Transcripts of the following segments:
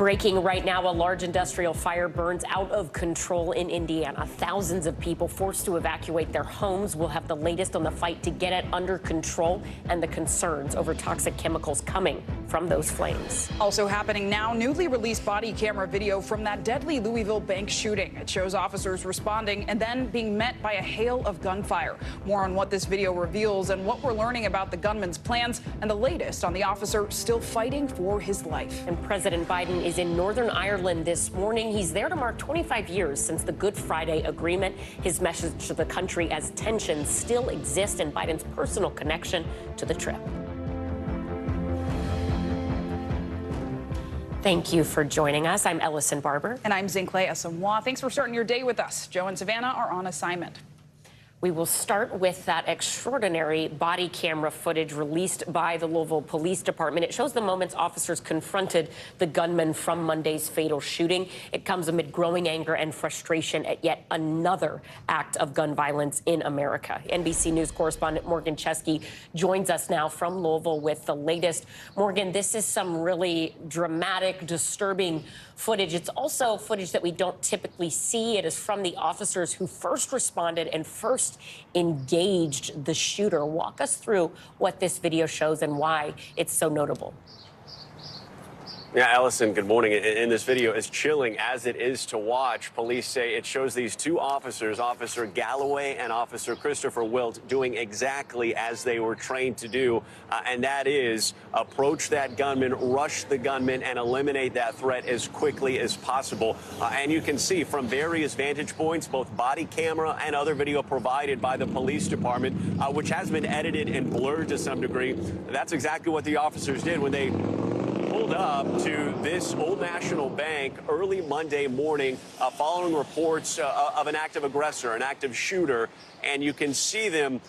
Breaking right now, a large industrial fire burns out of control in Indiana. Thousands of people forced to evacuate their homes. We'll have the latest on the fight to get it under control and the concerns over toxic chemicals coming from those flames. Also happening now, newly released body camera video from that deadly Louisville bank shooting. It shows officers responding and then being met by a hail of gunfire. More on what this video reveals and what we're learning about the gunman's plans and the latest on the officer still fighting for his life. And President Biden is in Northern Ireland this morning. He's there to mark 25 years since the Good Friday Agreement. His message to the country as tensions still exist and Biden's personal connection to the trip. Thank you for joining us. I'm Ellison Barber. And I'm Zincle Asamoah. Thanks for starting your day with us. Joe and Savannah are on assignment. We will start with that extraordinary body camera footage released by the Louisville Police Department. It shows the moments officers confronted the gunman from Monday's fatal shooting. It comes amid growing anger and frustration at yet another act of gun violence in America. NBC News correspondent Morgan Chesky joins us now from Louisville with the latest. Morgan, this is some really dramatic, disturbing footage. It's also footage that we don't typically see. It is from the officers who first responded and first engaged the shooter. Walk us through what this video shows and why it's so notable. Yeah, Allison, good morning. In this video, as chilling as it is to watch, police say it shows these two officers, Officer Galloway and Officer Christopher Wilt, doing exactly as they were trained to do, and that is approach that gunman, rush the gunman, and eliminate that threat as quickly as possible. And you can see from various vantage points, both body camera and other video provided by the police department, which has been edited and blurred to some degree. That's exactly what the officers did when they pulled up to this Old National Bank early Monday morning following reports of an active aggressor, an active shooter. And you can see them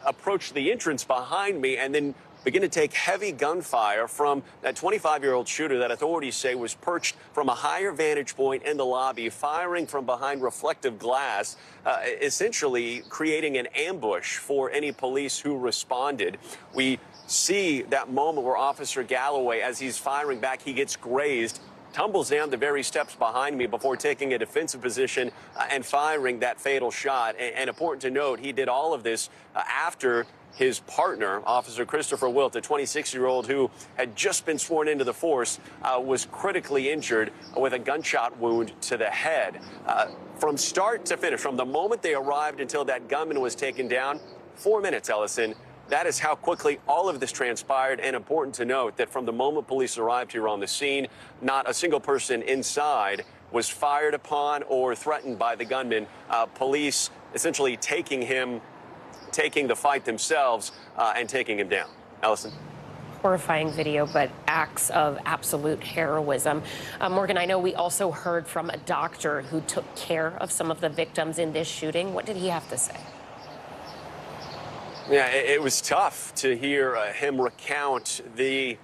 approach the entrance behind me and then begin to take heavy gunfire from that 25-year-old shooter that authorities say was perched from a higher vantage point in the lobby, firing from behind reflective glass, essentially creating an ambush for any police who responded. We see that moment where Officer Galloway, as he's firing back, he gets grazed, tumbles down the very steps behind me before taking a defensive position and firing that fatal shot. And important to note, he did all of this after his partner, Officer Christopher Wilt, a 26-year-old who had just been sworn into the force, was critically injured with a gunshot wound to the head. From start to finish, from the moment they arrived until that gunman was taken down, 4 minutes, Ellison. That is how quickly all of this transpired, and important to note that from the moment police arrived here on the scene, not a single person inside was fired upon or threatened by the gunman. Police essentially taking the fight themselves and taking him down. Allison. Horrifying video, but acts of absolute heroism. Morgan, I know we also heard from a doctor who took care of some of the victims in this shooting. What did he have to say? Yeah, it was tough to hear him recount the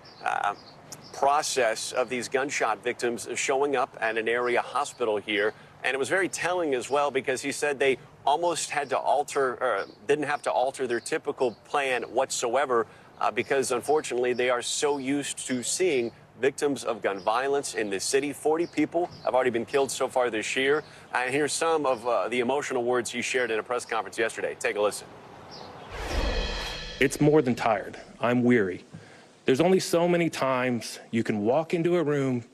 process of these gunshot victims showing up at an area hospital here. And it was very telling as well because he said they almost had to alter, or didn't have to alter their typical plan whatsoever because, unfortunately, they are so used to seeing victims of gun violence in this city. 40 people have already been killed so far this year. And here's some of the emotional words he shared in a press conference yesterday. Take a listen. It's more than tired. I'm weary. There's only so many times you can walk into a room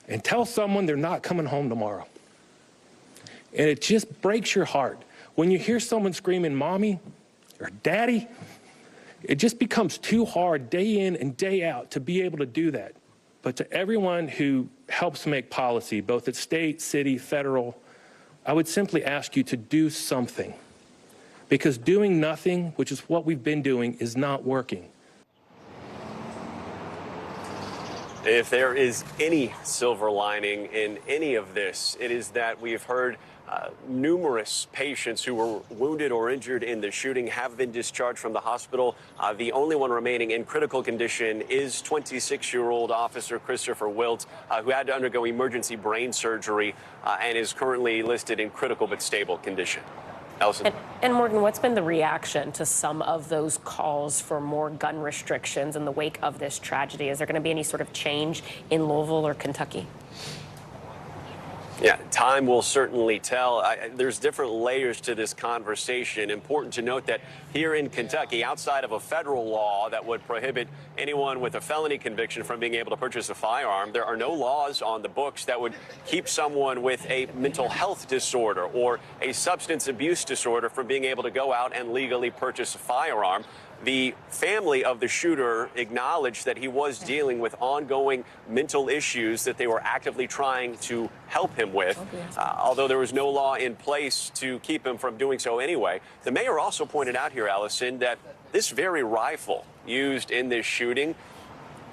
and tell someone they're not coming home tomorrow. And it just breaks your heart. When you hear someone screaming, "Mommy," or "Daddy," it just becomes too hard day in and day out to be able to do that. But to everyone who helps make policy, both at state, city, federal, I would simply ask you to do something. Because doing nothing, which is what we've been doing, is not working. If there is any silver lining in any of this, it is that we've heard numerous patients who were wounded or injured in the shooting have been discharged from the hospital. The only one remaining in critical condition is 26-year-old Officer Christopher Wilt, who had to undergo emergency brain surgery and is currently listed in critical but stable condition. Allison. And Morgan, what's been the reaction to some of those calls for more gun restrictions in the wake of this tragedy? Is there going to be any sort of change in Louisville or Kentucky? Yeah, time will certainly tell. There's different layers to this conversation. Important to note that here in Kentucky, outside of a federal law that would prohibit anyone with a felony conviction from being able to purchase a firearm, there are no laws on the books that would keep someone with a mental health disorder or a substance abuse disorder from being able to go out and legally purchase a firearm. The family of the shooter acknowledged that he was dealing with ongoing mental issues that they were actively trying to help him with, although there was no law in place to keep him from doing so anyway. The mayor also pointed out here, Allison, that this very rifle used in this shooting,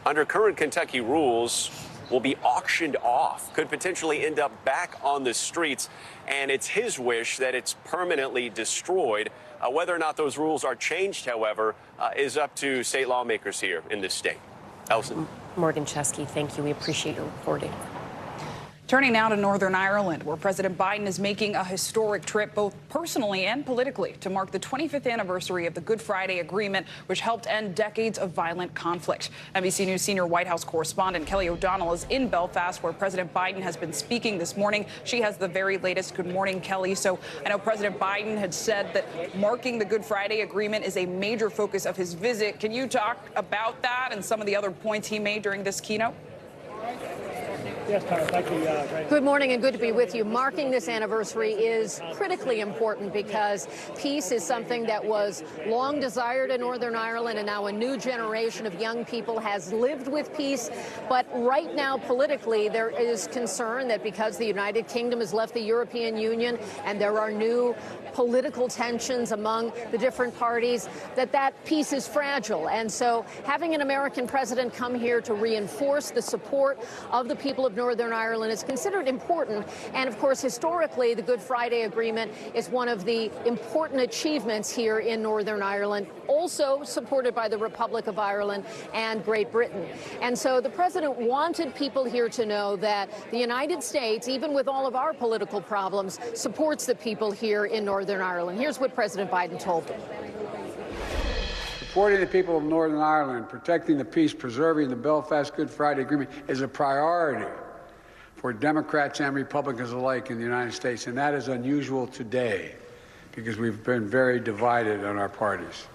under current Kentucky rules, will be auctioned off, could potentially end up back on the streets, and it's his wish that it's permanently destroyed. Whether or not those rules are changed, however, is up to state lawmakers here in this state. Allison. Morgan Chesky, thank you. We appreciate your reporting. Turning now to Northern Ireland, where President Biden is making a historic trip, both personally and politically, to mark the 25th anniversary of the Good Friday Agreement, which helped end decades of violent conflict. NBC News senior White House correspondent Kelly O'Donnell is in Belfast, where President Biden has been speaking this morning. She has the very latest. Good morning, Kelly. So I know President Biden had said that marking the Good Friday Agreement is a major focus of his visit. Can you talk about that and some of the other points he made during this keynote? Yes, Tara, thank you. Good morning and good to be with you. Marking this anniversary is critically important because peace is something that was long desired in Northern Ireland, and now a new generation of young people has lived with peace. But right now, politically, there is concern that because the United Kingdom has left the European Union and there are new political tensions among the different parties, that peace is fragile. And so having an American president come here to reinforce the support of the people of Northern Ireland is considered important. And of course, historically, the Good Friday Agreement is one of the important achievements here in Northern Ireland, also supported by the Republic of Ireland and Great Britain. And so the president wanted people here to know that the United States, even with all of our political problems, supports the people here in Northern Ireland. Here's what President Biden told them. Supporting the people of Northern Ireland, protecting the peace, preserving the Belfast Good Friday Agreement is a priority for Democrats and Republicans alike in the United States, and that is unusual today because we've been very divided on our parties.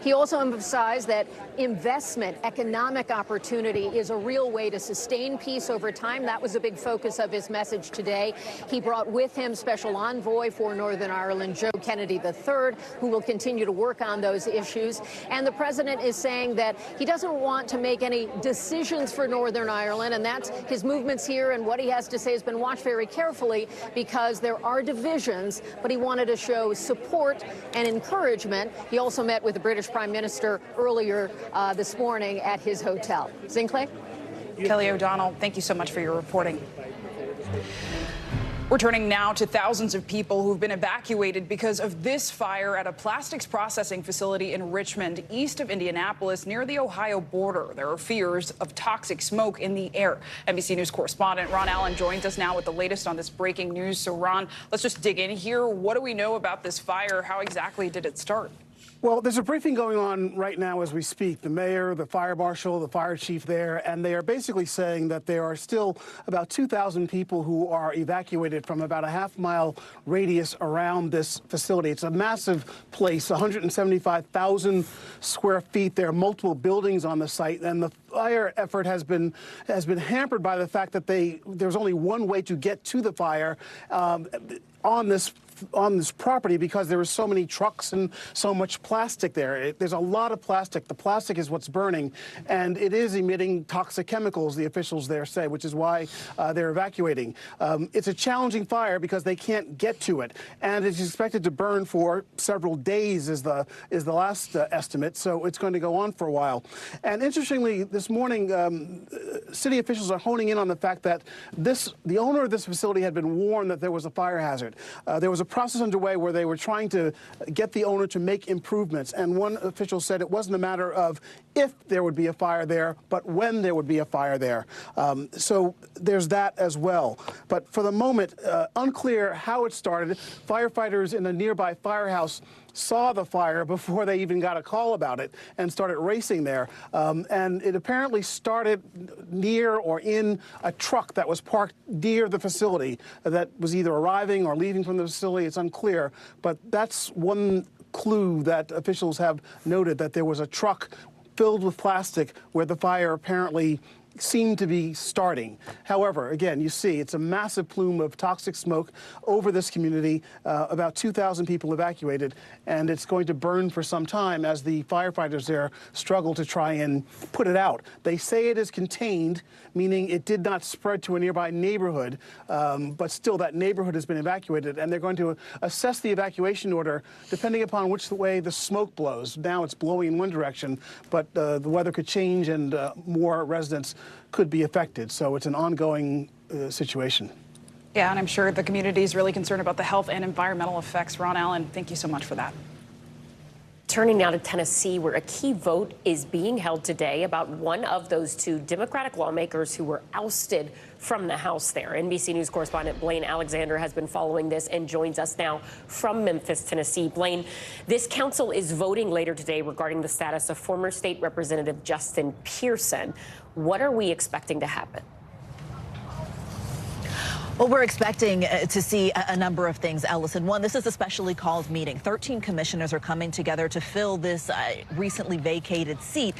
He also emphasized that investment, economic opportunity is a real way to sustain peace over time. That was a big focus of his message today. He brought with him Special Envoy for Northern Ireland, Joe Kennedy III, who will continue to work on those issues. And the president is saying that he doesn't want to make any decisions for Northern Ireland, and that's his movements here and what he has to say has been watched very carefully because there are divisions, but he wanted to show support and encouragement. He also met with the British Prime Minister earlier this morning at his hotel. Zinkley? Kelly O'Donnell, thank you so much for your reporting. We're turning now to thousands of people who've been evacuated because of this fire at a plastics processing facility in Richmond, east of Indianapolis, near the Ohio border. There are fears of toxic smoke in the air. NBC News correspondent Ron Allen joins us now with the latest on this breaking news. So, Ron, let's just dig in here. What do we know about this fire? How exactly did it start? Well, there's a briefing going on right now as we speak. The mayor, the fire marshal, the fire chief there, and they are basically saying that there are still about 2,000 people who are evacuated from about a half-mile radius around this facility. It's a massive place, 175,000 square feet. There are multiple buildings on the site, and the fire effort has been hampered by the fact that there's only one way to get to the fire on this property because there are so many trucks and so much plastic there. There's a lot of plastic. The plastic is what's burning, and it is emitting toxic chemicals, the officials there say, which is why they're evacuating. It's a challenging fire because they can't get to it, and it's expected to burn for several days is the last estimate, so it's going to go on for a while. And interestingly, this morning, city officials are honing in on the fact that the owner of this facility had been warned that there was a fire hazard. There was a a process underway where they were trying to get the owner to make improvements. And one official said it wasn't a matter of if there would be a fire there, but when there would be a fire there. So there's that as well. But for the moment, unclear how it started. Firefighters in a nearby firehouse saw the fire before they even got a call about it and started racing there. And it apparently started near or in a truck that was parked near the facility that was either arriving or leaving from the facility. It's unclear, but that's one clue that officials have noted, that there was a truck filled with plastic where the fire apparently seemed to be starting. However, again, you see it's a massive plume of toxic smoke over this community, about 2,000 people evacuated, and it's going to burn for some time as the firefighters there struggle to try and put it out. They say it is contained, meaning it did not spread to a nearby neighborhood, but still that neighborhood has been evacuated, and they're going to assess the evacuation order depending upon which way the smoke blows. Now it's blowing in one direction, but the weather could change and more residents could be affected. So it's an ongoing situation. Yeah, and I'm sure the community is really concerned about the health and environmental effects. Ron Allen, thank you so much for that. Turning now to Tennessee, where a key vote is being held today about one of those two Democratic lawmakers who were ousted from the House there. NBC News correspondent Blaine Alexander has been following this and joins us now from Memphis, Tennessee. Blaine, this council is voting later today regarding the status of former state representative Justin Pearson. What are we expecting to happen? Well, we're expecting to see a number of things, Ellison. One, this is a specially called meeting. 13 commissioners are coming together to fill this recently vacated seat.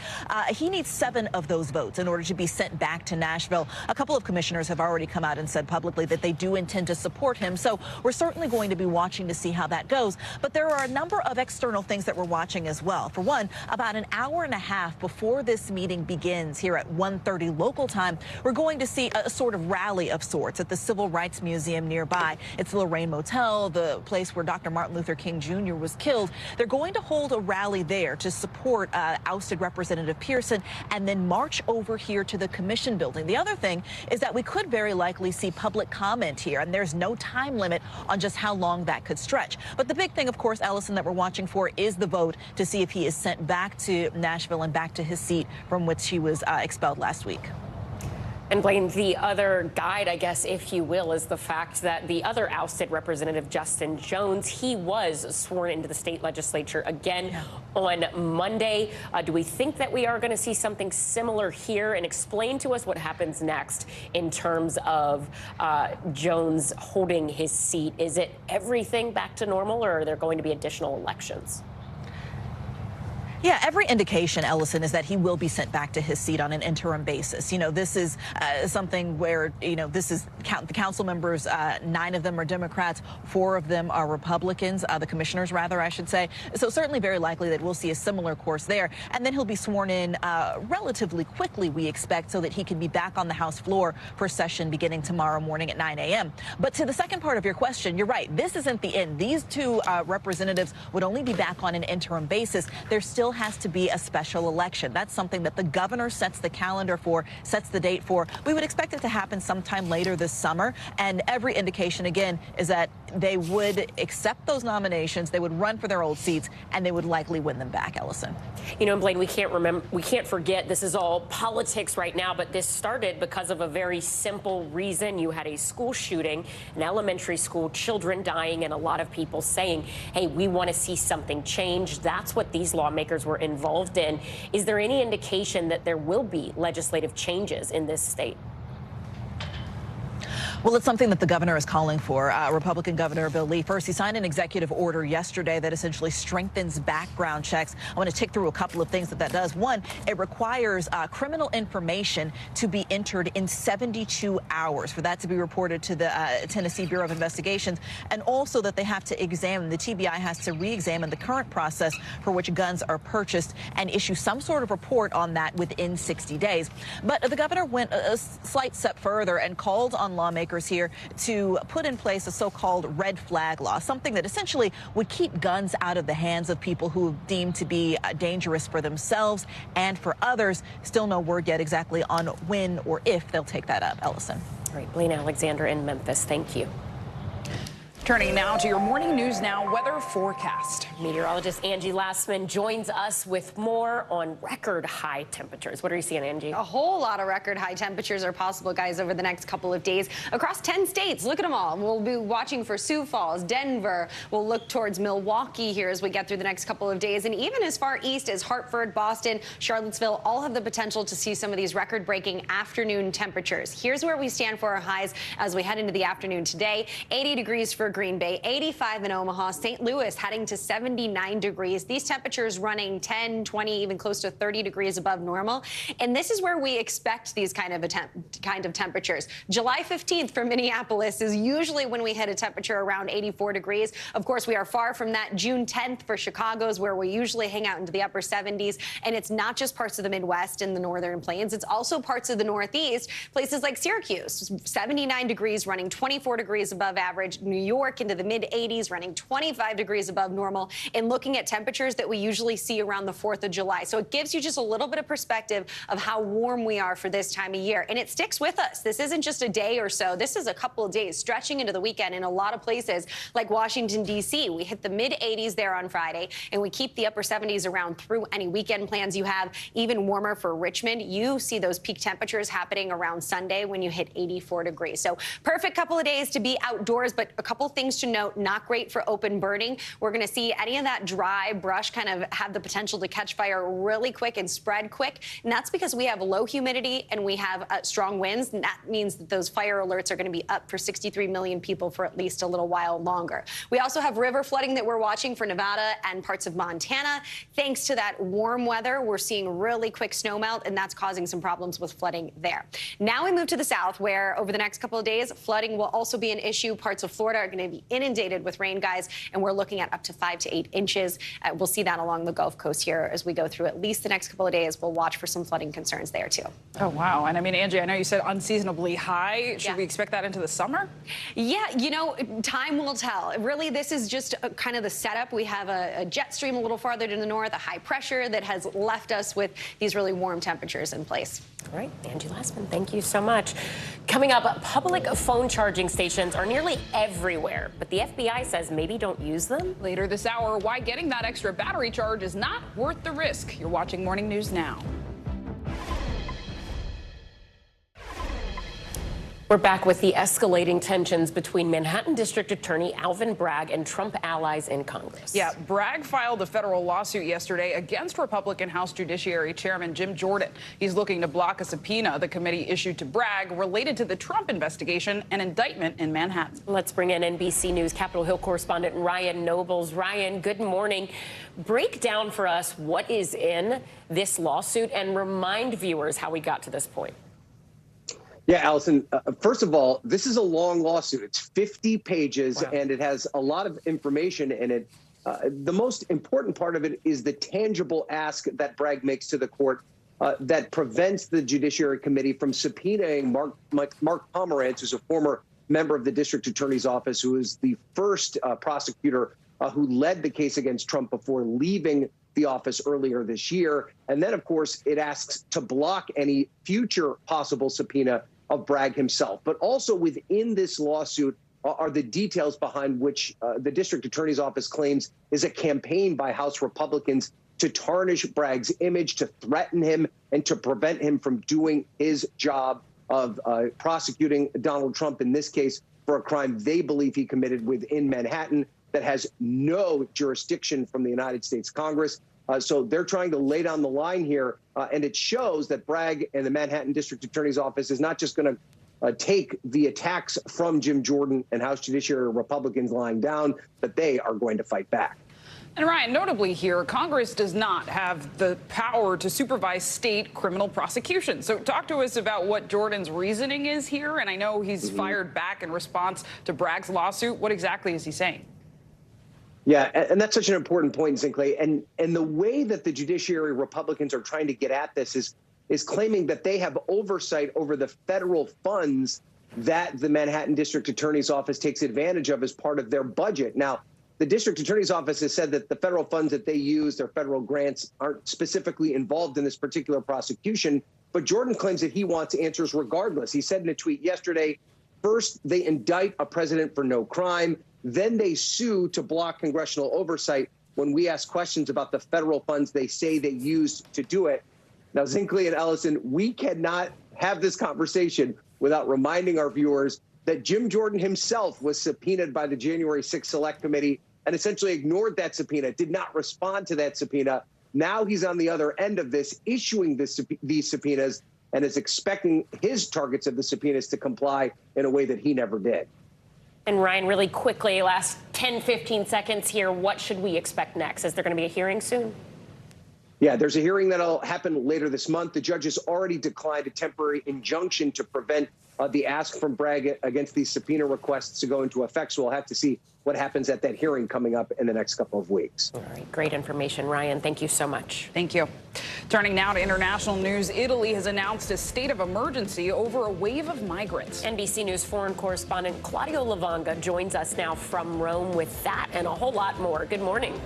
He needs 7 of those votes in order to be sent back to Nashville. A couple of commissioners have already come out and said publicly that they do intend to support him. So we're certainly going to be watching to see how that goes. But there are a number of external things that we're watching as well. For one, about an hour and a half before this meeting begins here at 1:30 local time, we're going to see a sort of rally of sorts at the Civil Rights Museum nearby. It's the Lorraine Motel, the place where Dr. Martin Luther King Jr. was killed. They're going to hold a rally there to support ousted Representative Pearson and then march over here to the commission building. The other thing is that we could very likely see public comment here, and there's no time limit on just how long that could stretch. But the big thing, of course, Ellison, that we're watching for is the vote to see if he is sent back to Nashville and back to his seat from which he was expelled last week. And Blaine, the other guide, I guess, if you will, is the fact that the other ousted Representative Justin Jones, he was sworn into the state legislature again on Monday. Do we think that we are going to see something similar here? And explain to us what happens next in terms of Jones holding his seat. Is it everything back to normal, or are there going to be additional elections? Yeah, every indication, Ellison, is that he will be sent back to his seat on an interim basis. You know, this is something where, you know, this is the council members, 9 of them are Democrats, 4 of them are Republicans, the commissioners, rather, I should say. So certainly very likely that we'll see a similar course there. And then he'll be sworn in relatively quickly, we expect, so that he can be back on the House floor for session beginning tomorrow morning at 9 a.m. But to the second part of your question, you're right. This isn't the end. These 2 representatives would only be back on an interim basis. There still has to be a special election. That's something that the governor sets the calendar for, sets the date for. We would expect it to happen sometime later this summer. And every indication, again, is that they would accept those nominations, they would run for their old seats, and they would likely win them back, Ellison. You know, Blaine, we can't forget this is all politics right now, but this started because of a very simple reason. You had a school shooting, an elementary school, children dying, and a lot of people saying, hey, we want to see something change. That's what these lawmakers were involved in. Is there any indication that there will be legislative changes in this state? Well, it's something that the governor is calling for. Republican Governor Bill Lee, first, he signed an executive order yesterday that essentially strengthens background checks. I want to tick through a couple of things that does. One, it requires criminal information to be entered in 72 hours, for that to be reported to the Tennessee Bureau of Investigations, and also that they have to examine, the TBI has to re-examine the current process for which guns are purchased and issue some sort of report on that within 60 days. But the governor went a slight step further and called on lawmakers here to put in place a so-called red flag law, something that essentially would keep guns out of the hands of people who deem to be dangerous for themselves and for others. Still no word yet exactly on when or if they'll take that up. Ellison. All right, Blaine Alexander in Memphis. Thank you. Turning now to your Morning News Now weather forecast. Meteorologist Angie Lassman joins us with more on record high temperatures. What are you seeing, Angie? A whole lot of record high temperatures are possible, guys, over the next couple of days across 10 states. Look at them all. We'll be watching for Sioux Falls, Denver. We'll look towards Milwaukee here as we get through the next couple of days. And even as far east as Hartford, Boston, Charlottesville, all have the potential to see some of these record-breaking afternoon temperatures. Here's where we stand for our highs as we head into the afternoon today. 80 degrees for Green Bay, 85 in Omaha, St. Louis heading to 79 degrees. These temperatures running 10, 20, even close to 30 degrees above normal. And this is where we expect these kind of temperatures. July 15th for Minneapolis is usually when we hit a temperature around 84 degrees. Of course, we are far from that. June 10th for Chicago is where we usually hang out into the upper 70s. And it's not just parts of the Midwest and the Northern Plains. It's also parts of the Northeast, places like Syracuse, 79 degrees, running 24 degrees above average. New York into the mid-80s, running 25 degrees above normal, and looking at temperatures that we usually see around the 4th of July. So it gives you just a little bit of perspective of how warm we are for this time of year. And it sticks with us. This isn't just a day or so. This is a couple of days stretching into the weekend in a lot of places like Washington, D.C. We hit the mid-80s there on Friday, and we keep the upper 70s around through any weekend plans you have. Even warmer for Richmond. You see those peak temperatures happening around Sunday when you hit 84 degrees. So perfect couple of days to be outdoors, but a couple things to note, not great for open burning. We're going to see any of that dry brush kind of have the potential to catch fire really quick and spread quick. And that's because we have low humidity and we have strong winds. And that means that those fire alerts are going to be up for 63 million people for at least a little while longer. We also have river flooding that we're watching for Nevada and parts of Montana. Thanks to that warm weather, we're seeing really quick snowmelt, and that's causing some problems with flooding there. Now we move to the south, where over the next couple of days, flooding will also be an issue. Parts of Florida are going to be inundated with rain, guys, and we're looking at up to 5 to 8 inches. We'll see that along the Gulf Coast here as we go through at least the next couple of days. We'll watch for some flooding concerns there, too. Oh, wow. And I mean, Angie, I know you said unseasonably high. Should we expect that into the summer? Yeah, you know, time will tell. Really, this is just kind of the setup. We have a jet stream a little farther to the north, a high pressure that has left us with these really warm temperatures in place. All right, Angie Lassman, thank you so much. Coming up, public phone charging stations are nearly everywhere, but the FBI says maybe don't use them. Later this hour, why getting that extra battery charge is not worth the risk. You're watching Morning News Now. We're back with the escalating tensions between Manhattan District Attorney Alvin Bragg and Trump allies in Congress. Yeah, Bragg filed a federal lawsuit yesterday against Republican House Judiciary Chairman Jim Jordan. He's looking to block a subpoena the committee issued to Bragg related to the Trump investigation and indictment in Manhattan. Let's bring in NBC News Capitol Hill correspondent Ryan Nobles. Ryan, good morning. Break down for us what is in this lawsuit and remind viewers how we got to this point. Yeah, Allison, first of all, this is a long lawsuit. It's 50 pages, and it has a lot of information in it. The most important part of it is the tangible ask that Bragg makes to the court that prevents the Judiciary Committee from subpoenaing Mark Pomerantz, who's a former member of the District Attorney's Office, who is the first prosecutor who led the case against Trump before leaving the office earlier this year. And then, of course, it asks to block any future possible subpoena of Bragg himself. But also within this lawsuit are the details behind which the District Attorney's Office claims is a campaign by House Republicans to tarnish Bragg's image, to threaten him, and to prevent him from doing his job of prosecuting Donald Trump, in this case, for a crime they believe he committed within Manhattan that has no jurisdiction from the United States Congress. So they're trying to lay down the line here, and it shows that Bragg and the Manhattan District Attorney's Office is not just going to take the attacks from Jim Jordan and House Judiciary Republicans lying down, but they are going to fight back. And Ryan, notably here, Congress does not have the power to supervise state criminal prosecution. So talk to us about what Jordan's reasoning is here. And I know he's fired back in response to Bragg's lawsuit. What exactly is he saying? Yeah, and that's such an important point, Zinkley. And the way that the Judiciary Republicans are trying to get at this is claiming that they have oversight over the federal funds that the Manhattan District Attorney's Office takes advantage of as part of their budget. Now, the District Attorney's Office has said that the federal funds that they use, their federal grants, aren't specifically involved in this particular prosecution. But Jordan claims that he wants answers regardless. He said in a tweet yesterday, first, they indict a president for no crime. Then they sue to block congressional oversight when we ask questions about the federal funds they say they used to do it. Now, Zinkley and Ellison, we cannot have this conversation without reminding our viewers that Jim Jordan himself was subpoenaed by the January 6th Select Committee and essentially ignored that subpoena, did not respond to that subpoena. Now he's on the other end of this, issuing these subpoenas, and is expecting his targets of the subpoenas to comply in a way that he never did. And Ryan, really quickly, last 10, 15 seconds here, what should we expect next? Is there going to be a hearing soon? Yeah, there's a hearing that'll happen later this month. The judge has already declined a temporary injunction to prevent the ask from Bragg against these subpoena requests to go into effect. So we'll have to see what happens at that hearing coming up in the next couple of weeks. All right, great information, Ryan. Thank you so much. Thank you. Turning now to international news, Italy has announced a state of emergency over a wave of migrants. NBC News foreign correspondent Claudio Lavanga joins us now from Rome with that and a whole lot more. Good morning.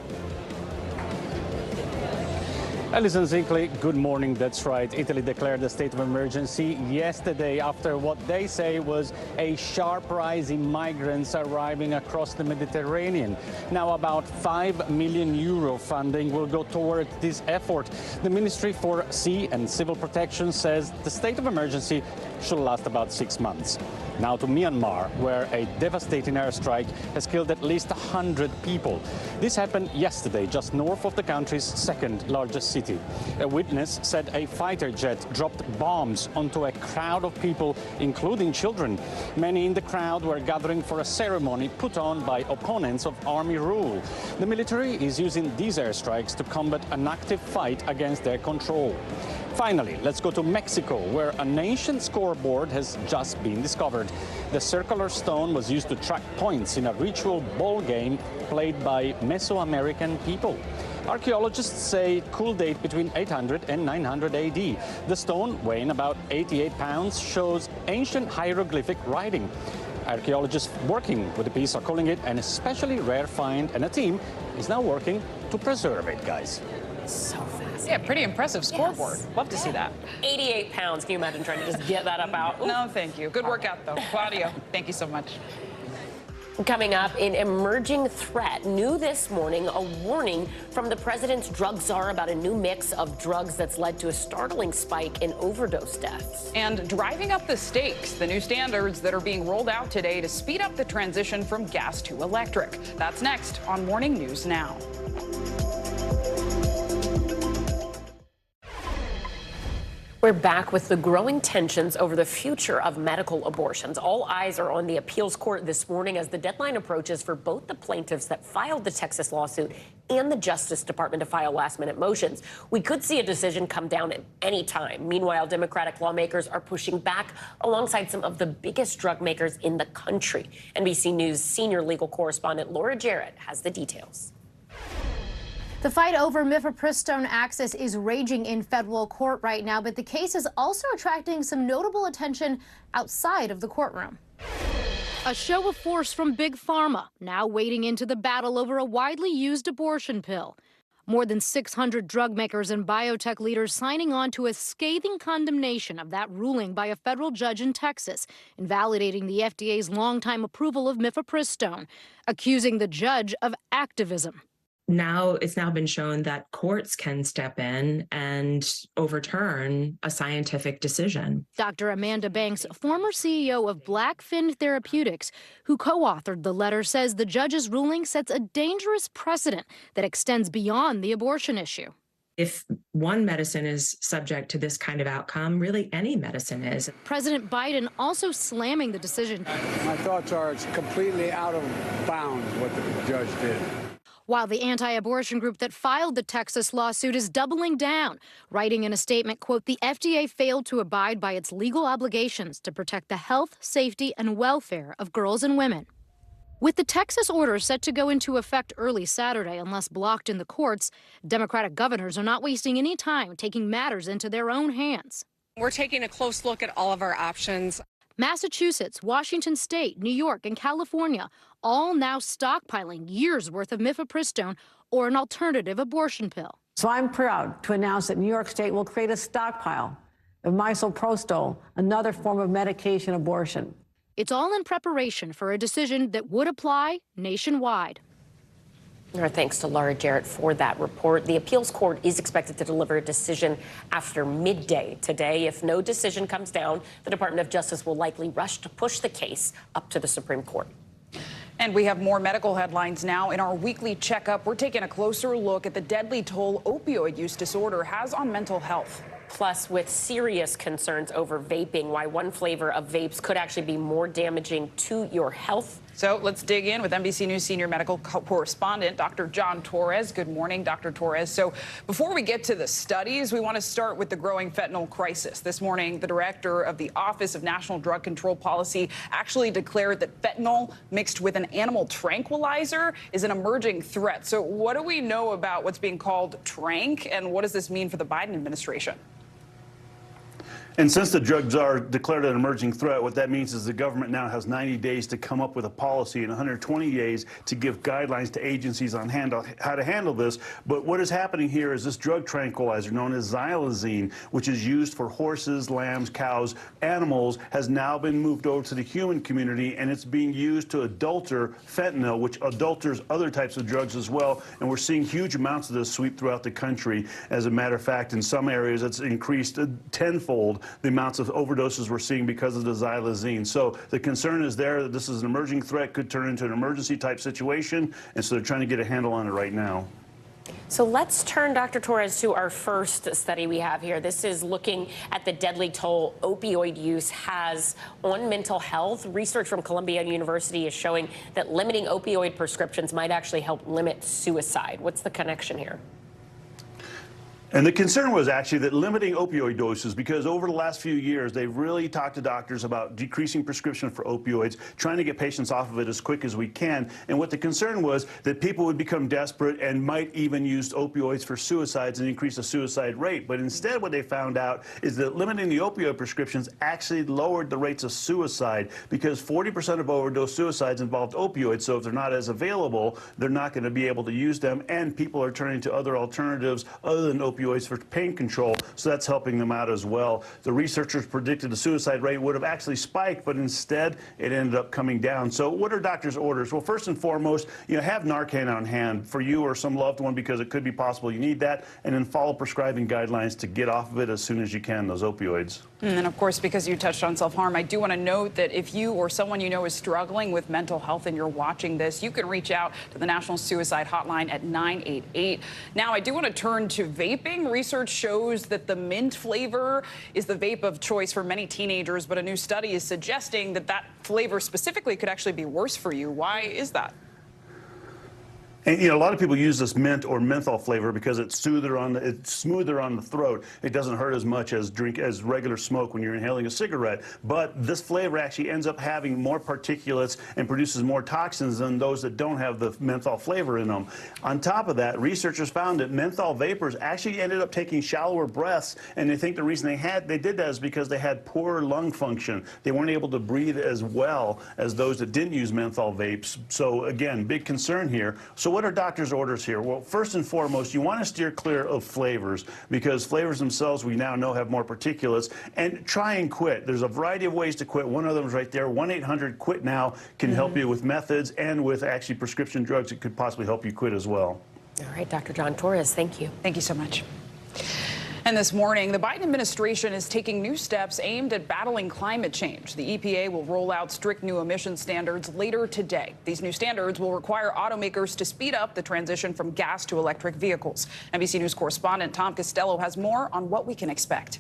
Alison Zinkley, good morning. That's right. Italy declared a state of emergency yesterday after what they say was a sharp rise in migrants arriving across the Mediterranean. Now about €5 million funding will go toward this effort. The Ministry for Sea and Civil Protection says the state of emergency should last about 6 months. Now to Myanmar, where a devastating airstrike has killed at least 100 people. This happened yesterday, just north of the country's second largest city. A witness said a fighter jet dropped bombs onto a crowd of people, including children. Many in the crowd were gathering for a ceremony put on by opponents of army rule. The military is using these airstrikes to combat an active fight against their control. Finally, let's go to Mexico, where an ancient scoreboard has just been discovered. The circular stone was used to track points in a ritual ball game played by Mesoamerican people. Archaeologists say it could date between 800 and 900 AD. The stone, weighing about 88 pounds, shows ancient hieroglyphic writing. Archaeologists working with the piece are calling it an especially rare find, and a team is now working to preserve it, guys. So fast. Yeah, pretty impressive scoreboard. Yes. Love to see that. 88 pounds. Can you imagine trying to just get that up out? No, thank you. Good workout, though. Claudio, thank you so much. Coming up, an emerging threat. New this morning, a warning from the president's drug czar about a new mix of drugs that's led to a startling spike in overdose deaths. And driving up the stakes, the new standards that are being rolled out today to speed up the transition from gas to electric. That's next on Morning News Now. We're back with the growing tensions over the future of medical abortions. All eyes are on the appeals court this morning as the deadline approaches for both the plaintiffs that filed the Texas lawsuit and the Justice Department to file last-minute motions. We could see a decision come down at any time. Meanwhile, Democratic lawmakers are pushing back alongside some of the biggest drug makers in the country. NBC News senior legal correspondent Laura Jarrett has the details. The fight over mifepristone access is raging in federal court right now, but the case is also attracting some notable attention outside of the courtroom. A show of force from Big Pharma, now wading into the battle over a widely used abortion pill. More than 600 drug makers and biotech leaders signing on to a scathing condemnation of that ruling by a federal judge in Texas, invalidating the FDA's longtime approval of mifepristone, accusing the judge of activism. Now it's now been shown that courts can step in and overturn a scientific decision. Dr. Amanda Banks, former CEO of Blackfin Therapeutics, who co-authored the letter, says the judge's ruling sets a dangerous precedent that extends beyond the abortion issue. If one medicine is subject to this kind of outcome, really any medicine is. President Biden also slamming the decision. My thoughts are it's completely out of bounds what the judge did. While the anti-abortion group that filed the Texas lawsuit is doubling down, writing in a statement, quote, the FDA failed to abide by its legal obligations to protect the health, safety, and welfare of girls and women. With the Texas order set to go into effect early Saturday unless blocked in the courts, Democratic governors are not wasting any time taking matters into their own hands. We're taking a close look at all of our options. Massachusetts, Washington State, New York, and California all now stockpiling years' worth of mifepristone or an alternative abortion pill. So I'm proud to announce that New York State will create a stockpile of misoprostol, another form of medication abortion. It's all in preparation for a decision that would apply nationwide. Our thanks to Laura Jarrett for that report. The appeals court is expected to deliver a decision after midday today. If no decision comes down, the Department of Justice will likely rush to push the case up to the Supreme Court. And we have more medical headlines now. In our weekly checkup, we're taking a closer look at the deadly toll opioid use disorder has on mental health. Plus, with serious concerns over vaping, why one flavor of vapes could actually be more damaging to your health. So let's dig in with NBC News senior medical correspondent, Dr. John Torres. Good morning, Dr. Torres. So before we get to the studies, we want to start with the growing fentanyl crisis. This morning, the director of the Office of National Drug Control Policy actually declared that fentanyl mixed with an animal tranquilizer is an emerging threat. So what do we know about what's being called tranq, and what does this mean for the Biden administration? And since the drugs are declared an emerging threat, what that means is the government now has 90 days to come up with a policy and 120 days to give guidelines to agencies on how to handle this. But what is happening here is this drug tranquilizer known as xylazine, which is used for horses, lambs, cows, animals, has now been moved over to the human community, and it's being used to adulter fentanyl, which adulters other types of drugs as well. And we're seeing huge amounts of this sweep throughout the country. As a matter of fact, in some areas, it's increased tenfold the amounts of overdoses we're seeing because of the xylazine. So the concern is there that this is an emerging threat, could turn into an emergency type situation, and so they're trying to get a handle on it right now. So let's turn, Dr. Torres, to our first study we have here. This is looking at the deadly toll opioid use has on mental health. Research from Columbia University is showing that limiting opioid prescriptions might actually help limit suicide. What's the connection here? And the concern was actually that limiting opioid doses, because over the last few years, they've really talked to doctors about decreasing prescription for opioids, trying to get patients off of it as quick as we can. And what the concern was that people would become desperate and might even use opioids for suicides and increase the suicide rate. But instead, what they found out is that limiting the opioid prescriptions actually lowered the rates of suicide, because 40% of overdose suicides involved opioids. So if they're not as available, they're not going to be able to use them. And people are turning to other alternatives other than opioids for pain control, so that's helping them out as well. The researchers predicted the suicide rate would have actually spiked, but instead it ended up coming down. So what are doctors' orders? Well, first and foremost, have Narcan on hand for you or some loved one, because it could be possible you need that, and then follow prescribing guidelines to get off of it as soon as you can, those opioids. And of course, because you touched on self-harm, I do want to note that if you or someone you know is struggling with mental health and you're watching this, you can reach out to the National Suicide Hotline at 988. Now, I do want to turn to vaping. Research shows that the mint flavor is the vape of choice for many teenagers, but a new study is suggesting that that flavor specifically could actually be worse for you. Why is that? And a lot of people use this mint or menthol flavor because it's smoother on the throat. It doesn't hurt as much as regular smoke when you're inhaling a cigarette. But this flavor actually ends up having more particulates and produces more toxins than those that don't have the menthol flavor in them. On top of that, researchers found that menthol vapors actually ended up taking shallower breaths, and they think the reason they did that is because they had poor lung function. They weren't able to breathe as well as those that didn't use menthol vapes. So again, big concern here. So what are doctors' orders here? Well, first and foremost, you want to steer clear of flavors, because flavors themselves we now know have more particulates. And try and quit. There's a variety of ways to quit. One of them is right there. 1-800-QUIT NOW can help you with methods and with actually prescription drugs that could possibly help you quit as well. All right, Dr. John Torres, thank you. Thank you so much. And this morning, the Biden administration is taking new steps aimed at battling climate change. The EPA will roll out strict new emission standards later today. These new standards will require automakers to speed up the transition from gas to electric vehicles. NBC News correspondent Tom Costello has more on what we can expect.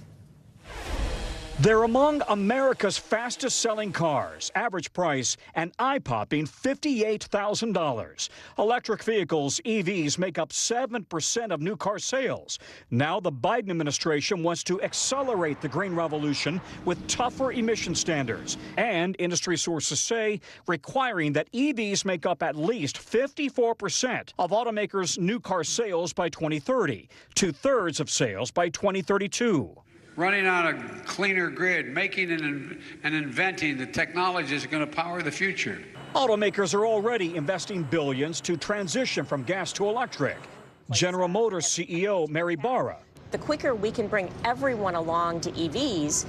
They're among America's fastest-selling cars. Average price, an eye-popping $58,000. Electric vehicles, EVs, make up 7% of new car sales. Now the Biden administration wants to accelerate the green revolution with tougher emission standards. And industry sources say requiring that EVs make up at least 54% of automakers' new car sales by 2030, 2/3 of sales by 2032. Running on a cleaner grid, making and inventing the technologies that are going to power the future. Automakers are already investing billions to transition from gas to electric. General Motors CEO Mary Barra. The quicker we can bring everyone along to EVs,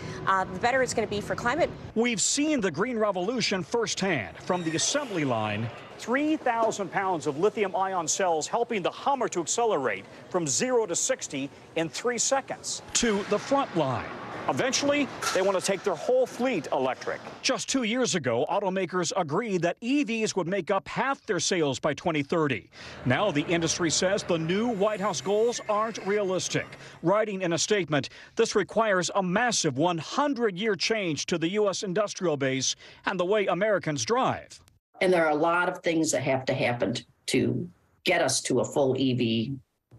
the better it's going to be for climate. We've seen the green revolution firsthand from the assembly line. 3,000 pounds of lithium-ion cells helping the Hummer to accelerate from 0 to 60 in 3 seconds. To the front line. Eventually, they want to take their whole fleet electric. Just 2 years ago, automakers agreed that EVs would make up half their sales by 2030. Now the industry says the new White House goals aren't realistic. Writing in a statement, this requires a massive 100-year change to the U.S. industrial base and the way Americans drive. And there are a lot of things that have to happen to get us to a full EV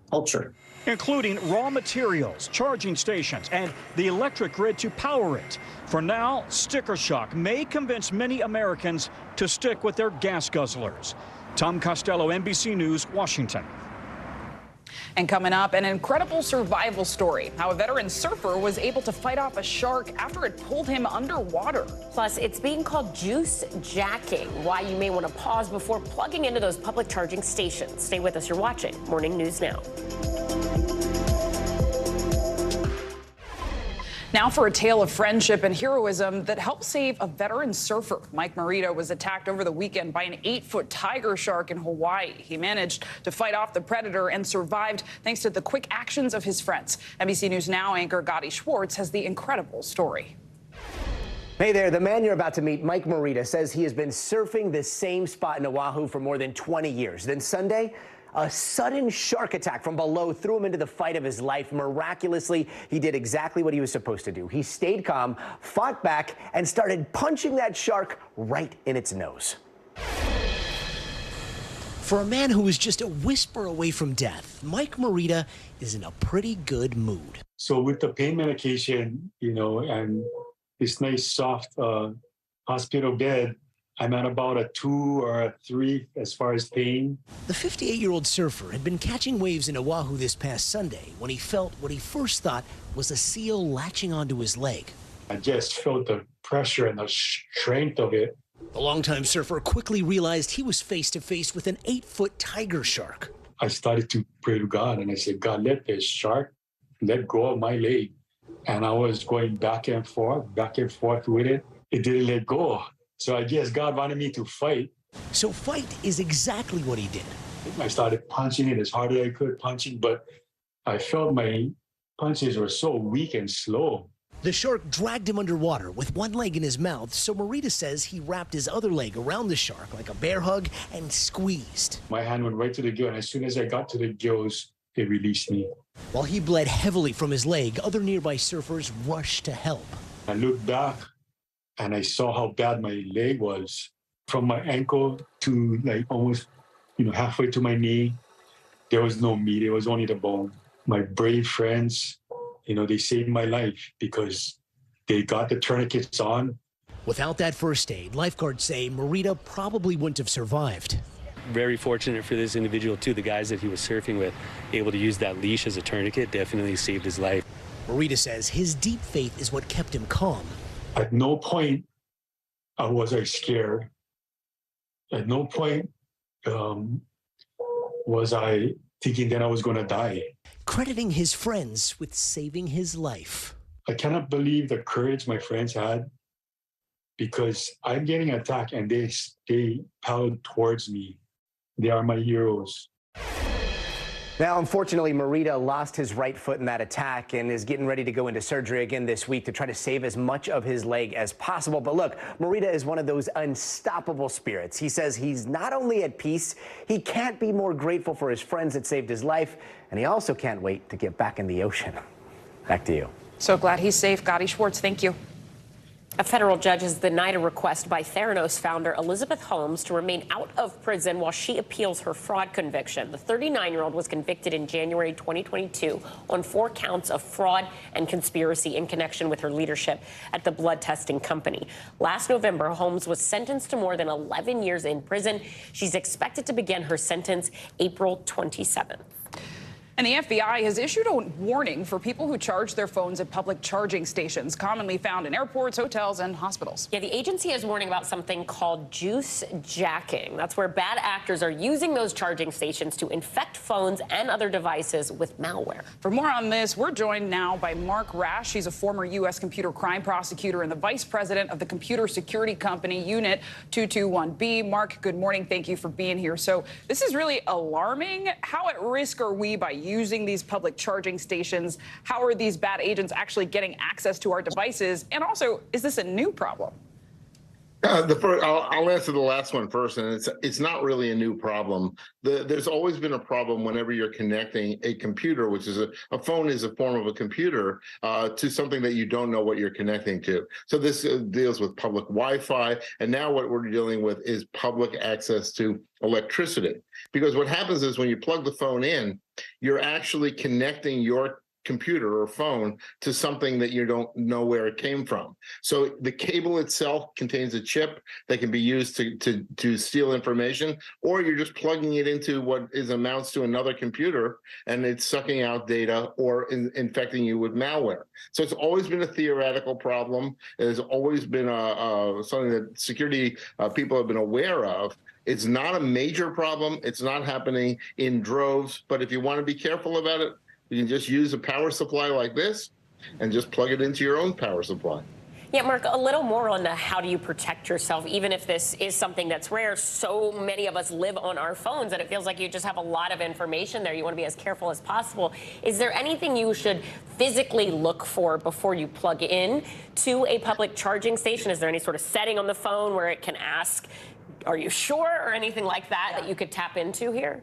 culture, including raw materials, charging stations, and the electric grid to power it. For now, sticker shock may convince many Americans to stick with their gas guzzlers. Tom Costello, NBC News, Washington. And coming up, an incredible survival story. How a veteran surfer was able to fight off a shark after it pulled him underwater. Plus, it's being called juice jacking. Why you may want to pause before plugging into those public charging stations. Stay with us. You're watching Morning News Now. Now for a tale of friendship and heroism that helped save a veteran surfer. Mike Morita was attacked over the weekend by an 8-foot tiger shark in Hawaii. He managed to fight off the predator and survived thanks to the quick actions of his friends. NBC News Now anchor Gotti Schwartz has the incredible story. Hey there, the man you're about to meet, Mike Morita, says he has been surfing the same spot in Oahu for more than 20 years. Then Sunday, a sudden shark attack from below threw him into the fight of his life. Miraculously, he did exactly what he was supposed to do. He stayed calm, fought back, and started punching that shark right in its nose. For a man who was just a whisper away from death, Mike Morita is in a pretty good mood. So with the pain medication, and this nice soft hospital bed, I'm at about a 2 or a 3 as far as pain. The 58-year-old surfer had been catching waves in Oahu this past Sunday when he felt what he first thought was a seal latching onto his leg. I just felt the pressure and the strength of it. The longtime surfer quickly realized he was face to face with an 8-foot tiger shark. I started to pray to God and I said, God, let this shark let go of my leg. And I was going back and forth with it. It didn't let go. So I guess God wanted me to fight. So fight is exactly what he did. I started punching it as hard as I could, but I felt my punches were so weak and slow. The shark dragged him underwater with one leg in his mouth, so Morita says he wrapped his other leg around the shark like a bear hug and squeezed. My hand went right to the gill, and as soon as I got to the gills, it released me. While he bled heavily from his leg, other nearby surfers rushed to help. I looked back, and I saw how bad my leg was. From my ankle to like almost, halfway to my knee, there was no meat. It was only the bone. My brave friends, they saved my life because they got the tourniquets on. Without that first aid, lifeguards say Morita probably wouldn't have survived. Very fortunate for this individual, too. The guys that he was surfing with, able to use that leash as a tourniquet, definitely saved his life. Morita says his deep faith is what kept him calm. At no point was I scared. At no point was I thinking that I was going to die. Crediting his friends with saving his life. I cannot believe the courage my friends had because I'm getting attacked and they paddled towards me. They are my heroes. Now, unfortunately, Morita lost his right foot in that attack and is getting ready to go into surgery again this week to try to save as much of his leg as possible. But look, Morita is one of those unstoppable spirits. He says he's not only at peace, he can't be more grateful for his friends that saved his life, and he also can't wait to get back in the ocean. Back to you. So glad he's safe. Gotti Schwartz, thank you. A federal judge has denied a request by Theranos founder Elizabeth Holmes to remain out of prison while she appeals her fraud conviction. The 39-year-old was convicted in January 2022 on 4 counts of fraud and conspiracy in connection with her leadership at the blood testing company. Last November, Holmes was sentenced to more than 11 years in prison. She's expected to begin her sentence April 27th. And the FBI has issued a warning for people who charge their phones at public charging stations, commonly found in airports, hotels, and hospitals. Yeah, the agency is warning about something called juice jacking. That's where bad actors are using those charging stations to infect phones and other devices with malware. For more on this, we're joined now by Mark Rash. He's a former U.S. computer crime prosecutor and the vice president of the computer security company Unit 221B. Mark, good morning. Thank you for being here. So this is really alarming. How at risk are we by using these public charging stations? How are these bad agents actually getting access to our devices? And also, is this a new problem? I'll answer the last one first, and it's not really a new problem. There's always been a problem whenever you're connecting a computer, which is a phone is a form of a computer, to something that you don't know what you're connecting to. So this deals with public Wi-Fi, and now what we're dealing with is public access to electricity. Because what happens is when you plug the phone in, you're actually connecting your computer or phone to something that you don't know where it came from. So the cable itself contains a chip that can be used to steal information, or you're just plugging it into what amounts to another computer, and it's sucking out data or infecting you with malware. So it's always been a theoretical problem. It has always been something that security people have been aware of. It's not a major problem. It's not happening in droves, but if you want to be careful about it, you can just use a power supply like this and just plug it into your own power supply. Yeah, Mark, a little more on how do you protect yourself, even if this is something that's rare. So many of us live on our phones that it feels like you just have a lot of information there. You want to be as careful as possible. Is there anything you should physically look for before you plug in to a public charging station? Is there any sort of setting on the phone where it can ask, are you sure, or anything like that that you could tap into here?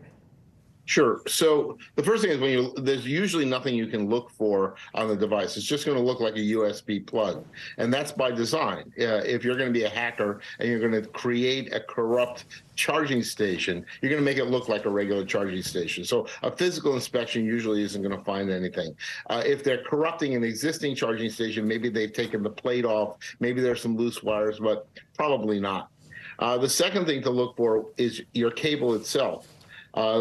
Sure. So the first thing is there's usually nothing you can look for on the device. It's just going to look like a USB plug. And that's by design. If you're going to be a hacker and you're going to create a corrupt charging station, you're going to make it look like a regular charging station. So a physical inspection usually isn't going to find anything. If they're corrupting an existing charging station, maybe they've taken the plate off, maybe there's some loose wires, but probably not. The second thing to look for is your cable itself.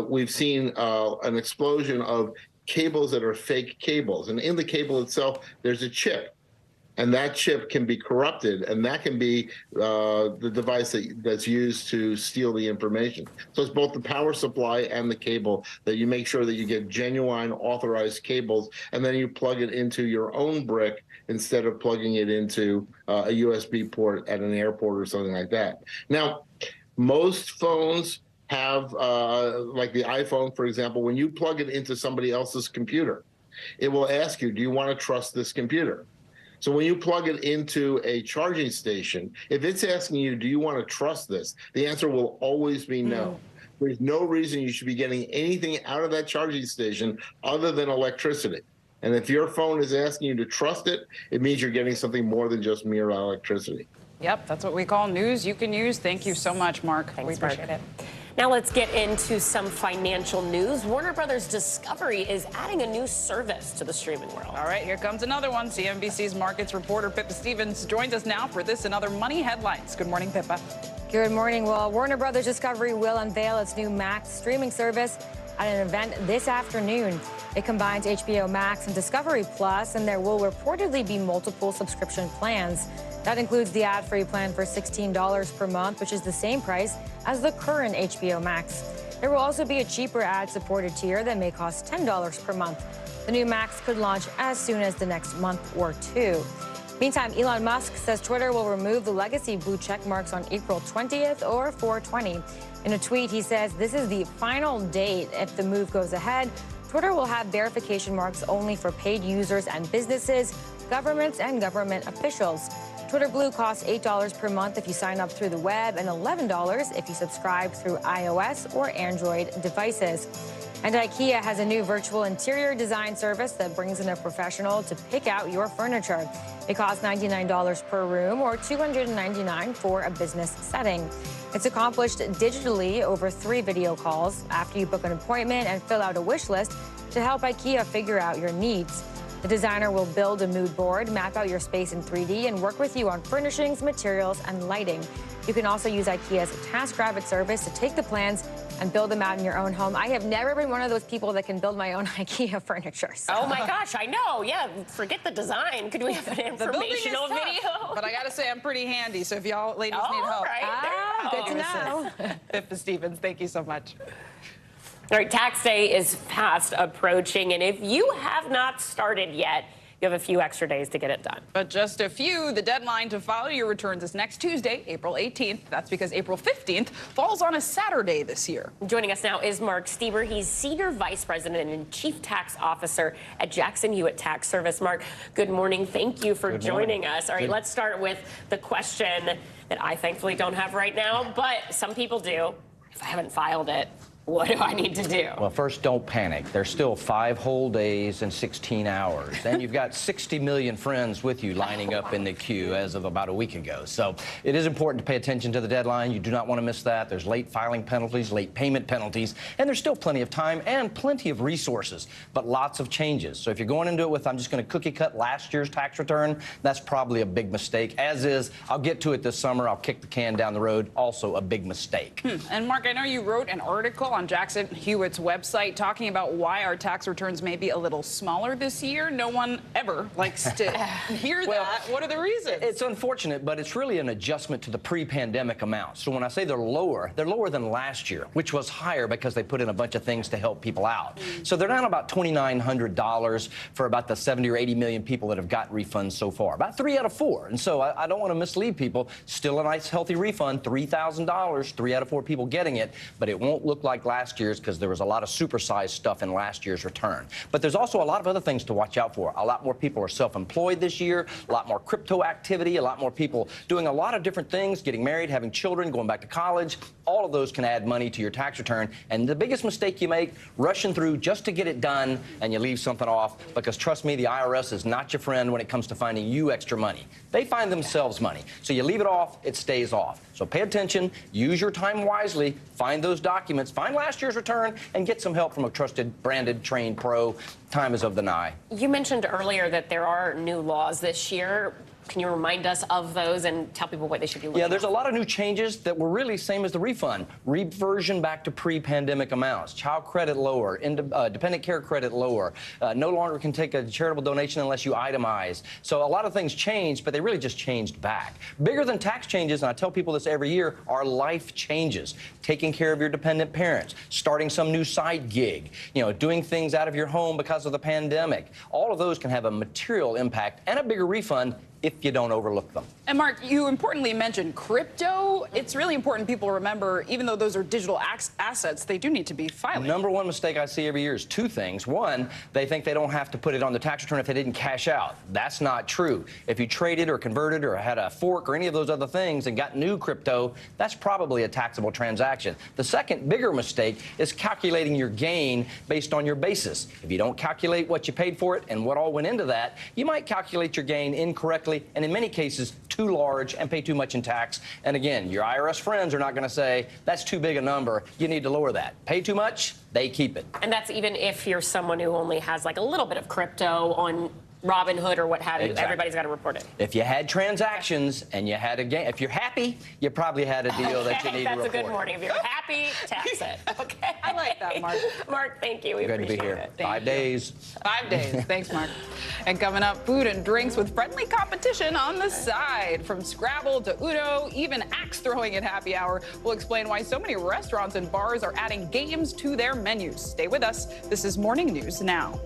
We've seen an explosion of cables that are fake cables. And in the cable itself, there's a chip. And that chip can be corrupted, and that can be the device that's used to steal the information. So it's both the power supply and the cable that you make sure that you get genuine authorized cables, and then you plug it into your own brick instead of plugging it into a USB port at an airport or something like that. Now, most phones have, like the iPhone, for example, when you plug it into somebody else's computer, it will ask you, do you want to trust this computer? So when you plug it into a charging station, if it's asking you, do you want to trust this? The answer will always be no. There's no reason you should be getting anything out of that charging station other than electricity. And if your phone is asking you to trust it, it means you're getting something more than just mere electricity. Yep, that's what we call news you can use. Thank you so much, Mark. Thanks, we appreciate it. Now let's get into some financial news. Warner Brothers Discovery is adding a new service to the streaming world. All right, here comes another one. CNBC's markets reporter Pippa Stevens joins us now for this and other money headlines. Good morning, Pippa. Good morning. Well, Warner Brothers Discovery will unveil its new Max streaming service at an event this afternoon. It combines HBO Max and Discovery Plus, and there will reportedly be multiple subscription plans. That includes the ad-free plan for $16 per month, which is the same price as the current HBO Max. There will also be a cheaper ad-supported tier that may cost $10 per month. The new Max could launch as soon as the next month or two. Meantime, Elon Musk says Twitter will remove the legacy blue check marks on April 20th or 4/20. In a tweet, he says this is the final date. If the move goes ahead, Twitter will have verification marks only for paid users and businesses, governments, and government officials. Twitter Blue costs $8 per month if you sign up through the web and $11 if you subscribe through iOS or Android devices. And IKEA has a new virtual interior design service that brings in a professional to pick out your furniture. It costs $99 per room or $299 for a business setting. It's accomplished digitally over 3 video calls after you book an appointment and fill out a wish list to help IKEA figure out your needs. The designer will build a mood board, map out your space in 3D, and work with you on furnishings, materials, and lighting. You can also use IKEA's TaskRabbit service to take the plans and build them out in your own home. I have never been one of those people that can build my own IKEA furniture. So. Oh my gosh, I know. Yeah, forget the design. Could we have an informational video? But I gotta say, I'm pretty handy. So if y'all ladies need help, good to know. Pippa Stevens, thank you so much. All right, tax day is fast approaching, and if you have not started yet, you have a few extra days to get it done. But just a few. The deadline to file your returns is next Tuesday, April 18th. That's because April 15th falls on a Saturday this year. Joining us now is Mark Stieber. He's Senior Vice President and Chief Tax Officer at Jackson Hewitt Tax Service. Mark, good morning. Thank you for joining us. All right, let's start with the question that I thankfully don't have right now, but some people do. If I haven't filed it, what do I need to do? Well, first, don't panic. There's still 5 whole days and 16 hours. And you've got 60 million friends with you lining up in the queue as of about a week ago. So it is important to pay attention to the deadline. You do not want to miss that. There's late filing penalties, late payment penalties, and there's still plenty of time and plenty of resources, but lots of changes. So if you're going into it with, I'm just going to cookie cut last year's tax return, that's probably a big mistake. As is, I'll get to it this summer. I'll kick the can down the road. Also a big mistake. And Mark, I know you wrote an article on Jackson Hewitt's website talking about why our tax returns may be a little smaller this year. No one ever likes to hear that. What are the reasons? It's unfortunate, but it's really an adjustment to the pre-pandemic amounts. So when I say they're lower than last year, which was higher because they put in a bunch of things to help people out. So they're down about $2,900 for about the 70 or 80 million people that have got refunds so far. About 3 out of 4. And so I don't want to mislead people. Still a nice, healthy refund, $3,000, 3 out of 4 people getting it, but it won't look like last year's because there was a lot of supersized stuff in last year's return. But there's also a lot of other things to watch out for. A lot more people are self-employed this year, a lot more crypto activity, a lot more people doing a lot of different things, getting married, having children, going back to college. All of those can add money to your tax return. And the biggest mistake you make, rushing through just to get it done and you leave something off, because trust me, the IRS is not your friend when it comes to finding you extra money. They find themselves money. So you leave it off, it stays off. So pay attention, use your time wisely, find those documents, find last year's return, and get some help from a trusted, branded, trained pro. Time is of the nigh. You mentioned earlier that there are new laws this year. Can you remind us of those and tell people what they should be looking at? Yeah, there's a lot of new changes that were really same as the refund. Reversion back to pre-pandemic amounts. Child credit lower. Dependent care credit lower. No longer can take a charitable donation unless you itemize. So a lot of things changed, but they really just changed back. Bigger than tax changes, and I tell people this every year, are life changes. Taking care of your dependent parents, starting some new side gig, doing things out of your home because of the pandemic. All of those can have a material impact and a bigger refund if you don't overlook them. And Mark, you importantly mentioned crypto. It's really important people remember, even though those are digital assets, they do need to be filing. Number one mistake I see every year is 2 things. One, they think they don't have to put it on the tax return if they didn't cash out. That's not true. If you traded or converted or had a fork or any of those other things and got new crypto, that's probably a taxable transaction. The second bigger mistake is calculating your gain based on your basis. If you don't calculate what you paid for it and what all went into that, you might calculate your gain incorrectly, and in many cases too large, and pay too much in tax. And again, your IRS friends are not going to say that's too big a number, you need to lower that. Pay too much, they keep it. And that's even if you're someone who only has like a little bit of crypto on Robinhood or what have you. Exactly. Everybody's got to report it. If you had transactions and you had a gain, if you're happy, you probably had a deal that you need to report. That's a good morning. If you're happy, tax it. Okay. I like that, Mark. Mark, thank you. We Good to be here. 5 days. 5 days. Thanks, Mark. And coming up, food and drinks with friendly competition on the side. From Scrabble to Uno, even axe throwing at happy hour. We'll explain why so many restaurants and bars are adding games to their menus. Stay with us. This is Morning News Now.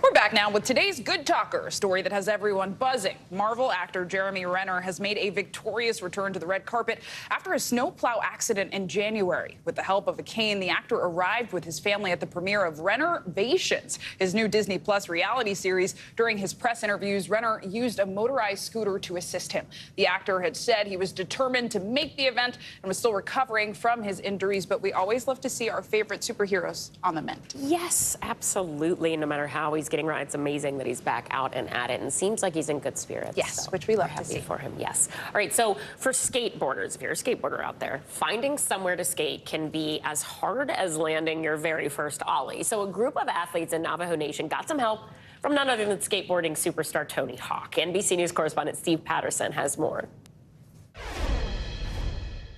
We're back now with today's Good Talker, a story that has everyone buzzing. Marvel actor Jeremy Renner has made a victorious return to the red carpet after a snowplow accident in January. With the help of a cane, the actor arrived with his family at the premiere of Rennervations, his new Disney Plus reality series. During his press interviews, Renner used a motorized scooter to assist him. The actor had said he was determined to make the event and was still recovering from his injuries, but we always love to see our favorite superheroes on the mend. Yes, absolutely. No matter how he's getting right. It's amazing that he's back out and at it, and seems like he's in good spirits. Yes, so which we love we're to see. happy for him. Yes. All right. So for skateboarders, if you're a skateboarder out there, finding somewhere to skate can be as hard as landing your very first ollie. So a group of athletes in Navajo Nation got some help from none other than skateboarding superstar Tony Hawk. NBC News correspondent Steve Patterson has more.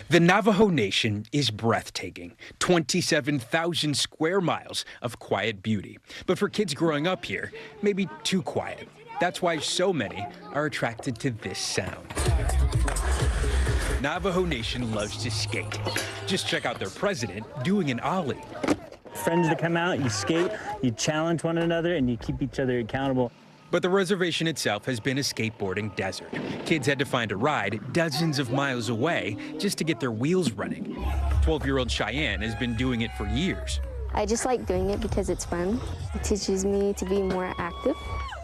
The Navajo Nation is breathtaking, 27,000 square miles of quiet beauty. But for kids growing up here, maybe too quiet. That's why so many are attracted to this sound. Navajo Nation loves to skate. Just check out their president doing an ollie. Friends that come out, you skate, you challenge one another, and you keep each other accountable. But the reservation itself has been a skateboarding desert. Kids had to find a ride dozens of miles away just to get their wheels running. 12-year-old Cheyenne has been doing it for years. I just like doing it because it's fun. It teaches me to be more active.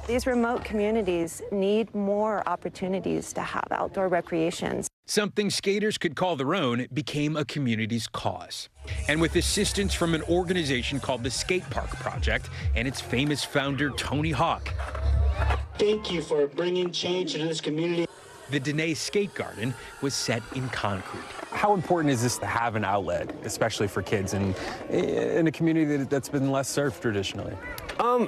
These remote communities need more opportunities to have outdoor recreations. Something skaters could call their own became a community's cause. And with assistance from an organization called the Skate Park Project and its famous founder, Tony Hawk. Thank you for bringing change to this community. The Dene Skate Garden was set in concrete. How important is this to have an outlet, especially for kids in a community that's been less served traditionally?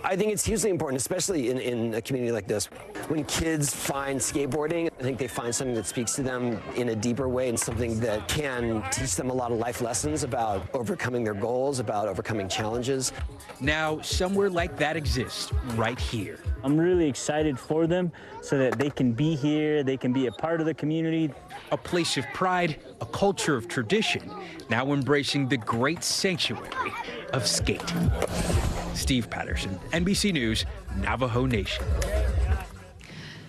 I think it's hugely important, especially in a community like this. When kids find skateboarding, I think they find something that speaks to them in a deeper way and something that can teach them a lot of life lessons about overcoming their goals, about overcoming challenges. Now, somewhere like that exists right here. I'm really excited for them so that they can be here, they can be a part of the community. A place of pride, a culture of tradition, now embracing the great sanctuary of skate. Steve Patterson, NBC News, Navajo Nation.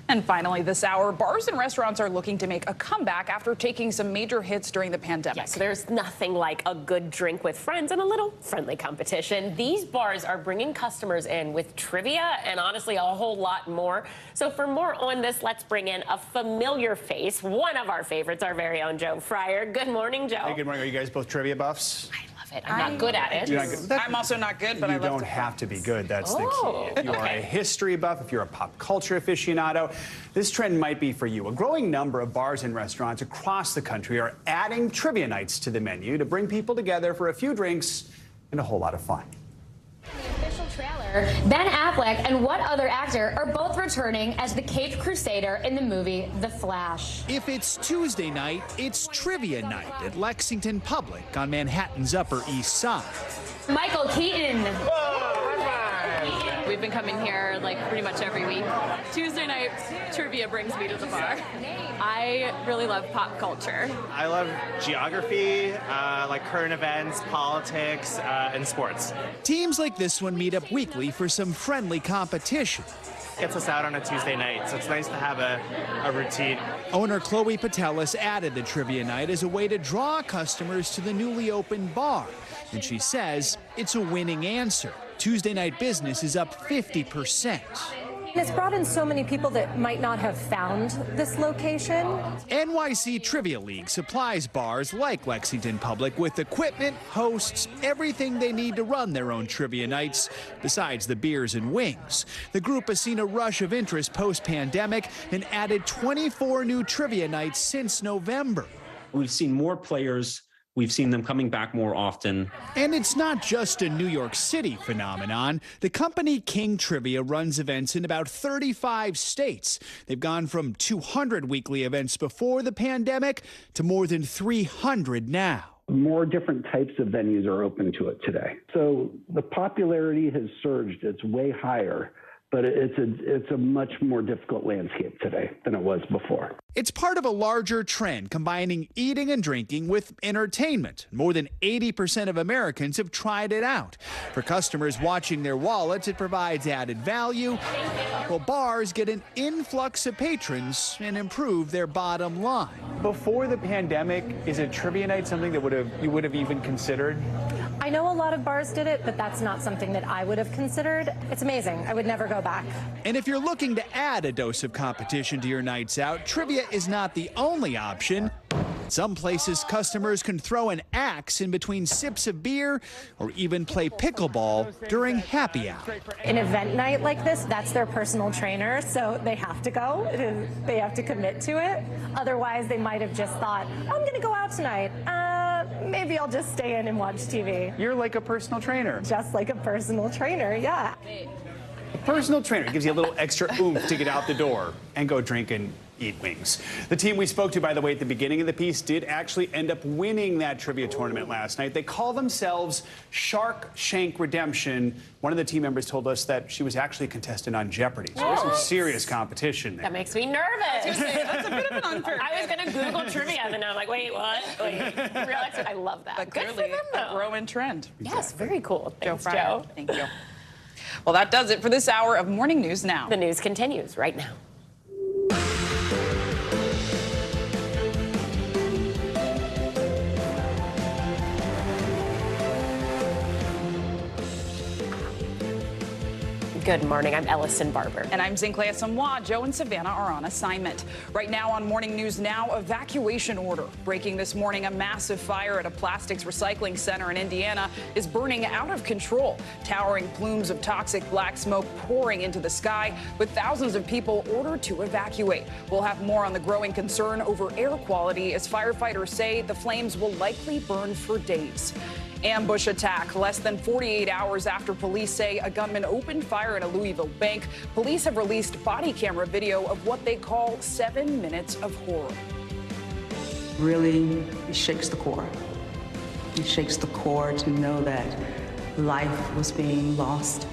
And finally, this hour, bars and restaurants are looking to make a comeback after taking some major hits during the pandemic. Yes, there's nothing like a good drink with friends and a little friendly competition. These bars are bringing customers in with trivia and honestly a whole lot more. So for more on this, let's bring in a familiar face, one of our favorites, our very own Joe Fryer. Good morning, Joe. Hey, good morning. Are you guys both trivia buffs? I'm not good at it. You're not good. I'm also not good, but I You love don't to have to be good. That's the Oh, key. If you are a history buff, if you're a pop culture aficionado, this trend might be for you. A growing number of bars and restaurants across the country are adding trivia nights to the menu to bring people together for a few drinks and a whole lot of fun. Ben Affleck and what other actor are both returning as the Caped Crusader in the movie The Flash? If it's Tuesday night, it's trivia night at Lexington Public on Manhattan's Upper East Side. Michael Keaton. We've been coming here like pretty much every week. Tuesday night trivia brings me to the bar. I really love pop culture. I love geography, like current events, politics, and sports. Teams like this one meet up weekly for some friendly competition. Gets us out on a Tuesday night, so it's nice to have a routine. Owner Chloe Patelis added the trivia night as a way to draw customers to the newly opened bar. And she says it's a winning answer. Tuesday night business is up 50%. It's brought in so many people that might not have found this location. NYC Trivia League supplies bars like Lexington Public with equipment, hosts, everything they need to run their own trivia nights, besides the beers and wings. The group has seen a rush of interest post-pandemic and added 24 new trivia nights since November. We've seen more players. We've seen them coming back more often. And it's not just a New York City phenomenon. The company King Trivia runs events in about 35 states. They've gone from 200 weekly events before the pandemic to more than 300 now. More different types of venues are open to it today. So the popularity has surged. It's way higher. But it's a much more difficult landscape today than it was before. It's part of a larger trend combining eating and drinking with entertainment. More than 80% of Americans have tried it out. For customers watching their wallets, it provides added value, while bars get an influx of patrons and improve their bottom line. Before the pandemic, is a trivia night something that you would have even considered? I know a lot of bars did it, but that's not something that I would have considered. It's amazing. I would never go back. And if you're looking to add a dose of competition to your nights out, trivia is not the only option. At some places, customers can throw an axe in between sips of beer or even play pickleball during happy hour. An event night like this, that's their personal trainer, so they have to go. They have to commit to it. Otherwise, they might have just thought, I'm going to go out tonight. Maybe I'll just stay in and watch TV. You're like a personal trainer. Just like a personal trainer, yeah. A personal trainer gives you a little extra oomph to get out the door and go drink and eat wings. The team we spoke to, by the way, at the beginning of the piece did actually end up winning that trivia tournament last night. They call themselves Shark Shank Redemption. One of the team members told us that she was actually a contestant on Jeopardy. So there's some serious competition there. That makes me nervous. That's a bit of an unfair. I was going to Google trivia, and then I'm like, wait, what? Wait, real expert. I love that. But Good for clearly them, though. a growing trend. Yes, very cool. Thanks, Joe. Joe. Thank you. Well, that does it for this hour of Morning News Now. The news continues right now. Good morning. I'm Ellison Barber. And I'm Zinklea Samwa. Joe and Savannah are on assignment. Right now on Morning News Now, evacuation order. Breaking this morning, a massive fire at a plastics recycling center in Indiana is burning out of control. Towering plumes of toxic black smoke pouring into the sky, with thousands of people ordered to evacuate. We'll have more on the growing concern over air quality as firefighters say the flames will likely burn for days. Ambush attack less than 48 hours after police say a gunman opened fire at a Louisville bank. Police have released body camera video of what they call 7 minutes of horror. Really, it shakes the core. It shakes the core to know that life was being lost.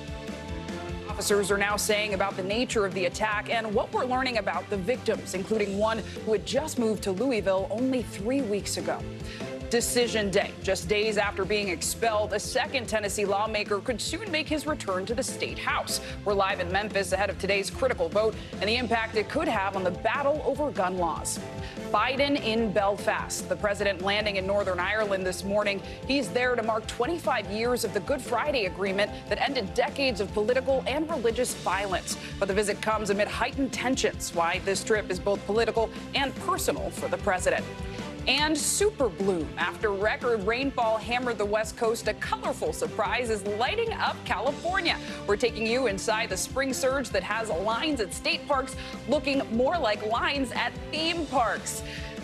Officers are now saying about the nature of the attack and what we're learning about the victims, including one who had just moved to Louisville only 3 weeks ago. Decision day. Just days after being expelled, a second Tennessee lawmaker could soon make his return to the state house. We're live in Memphis ahead of today's critical vote and the impact it could have on the battle over gun laws. Biden in Belfast. The president landing in Northern Ireland this morning. He's there to mark 25 years of the Good Friday Agreement that ended decades of political and religious violence. But the visit comes amid heightened tensions. Why this trip is both political and personal for the president. And super bloom. After record rainfall hammered the West Coast, a colorful surprise is lighting up California. We're taking you inside the spring surge that has lines at state parks looking more like lines at theme parks.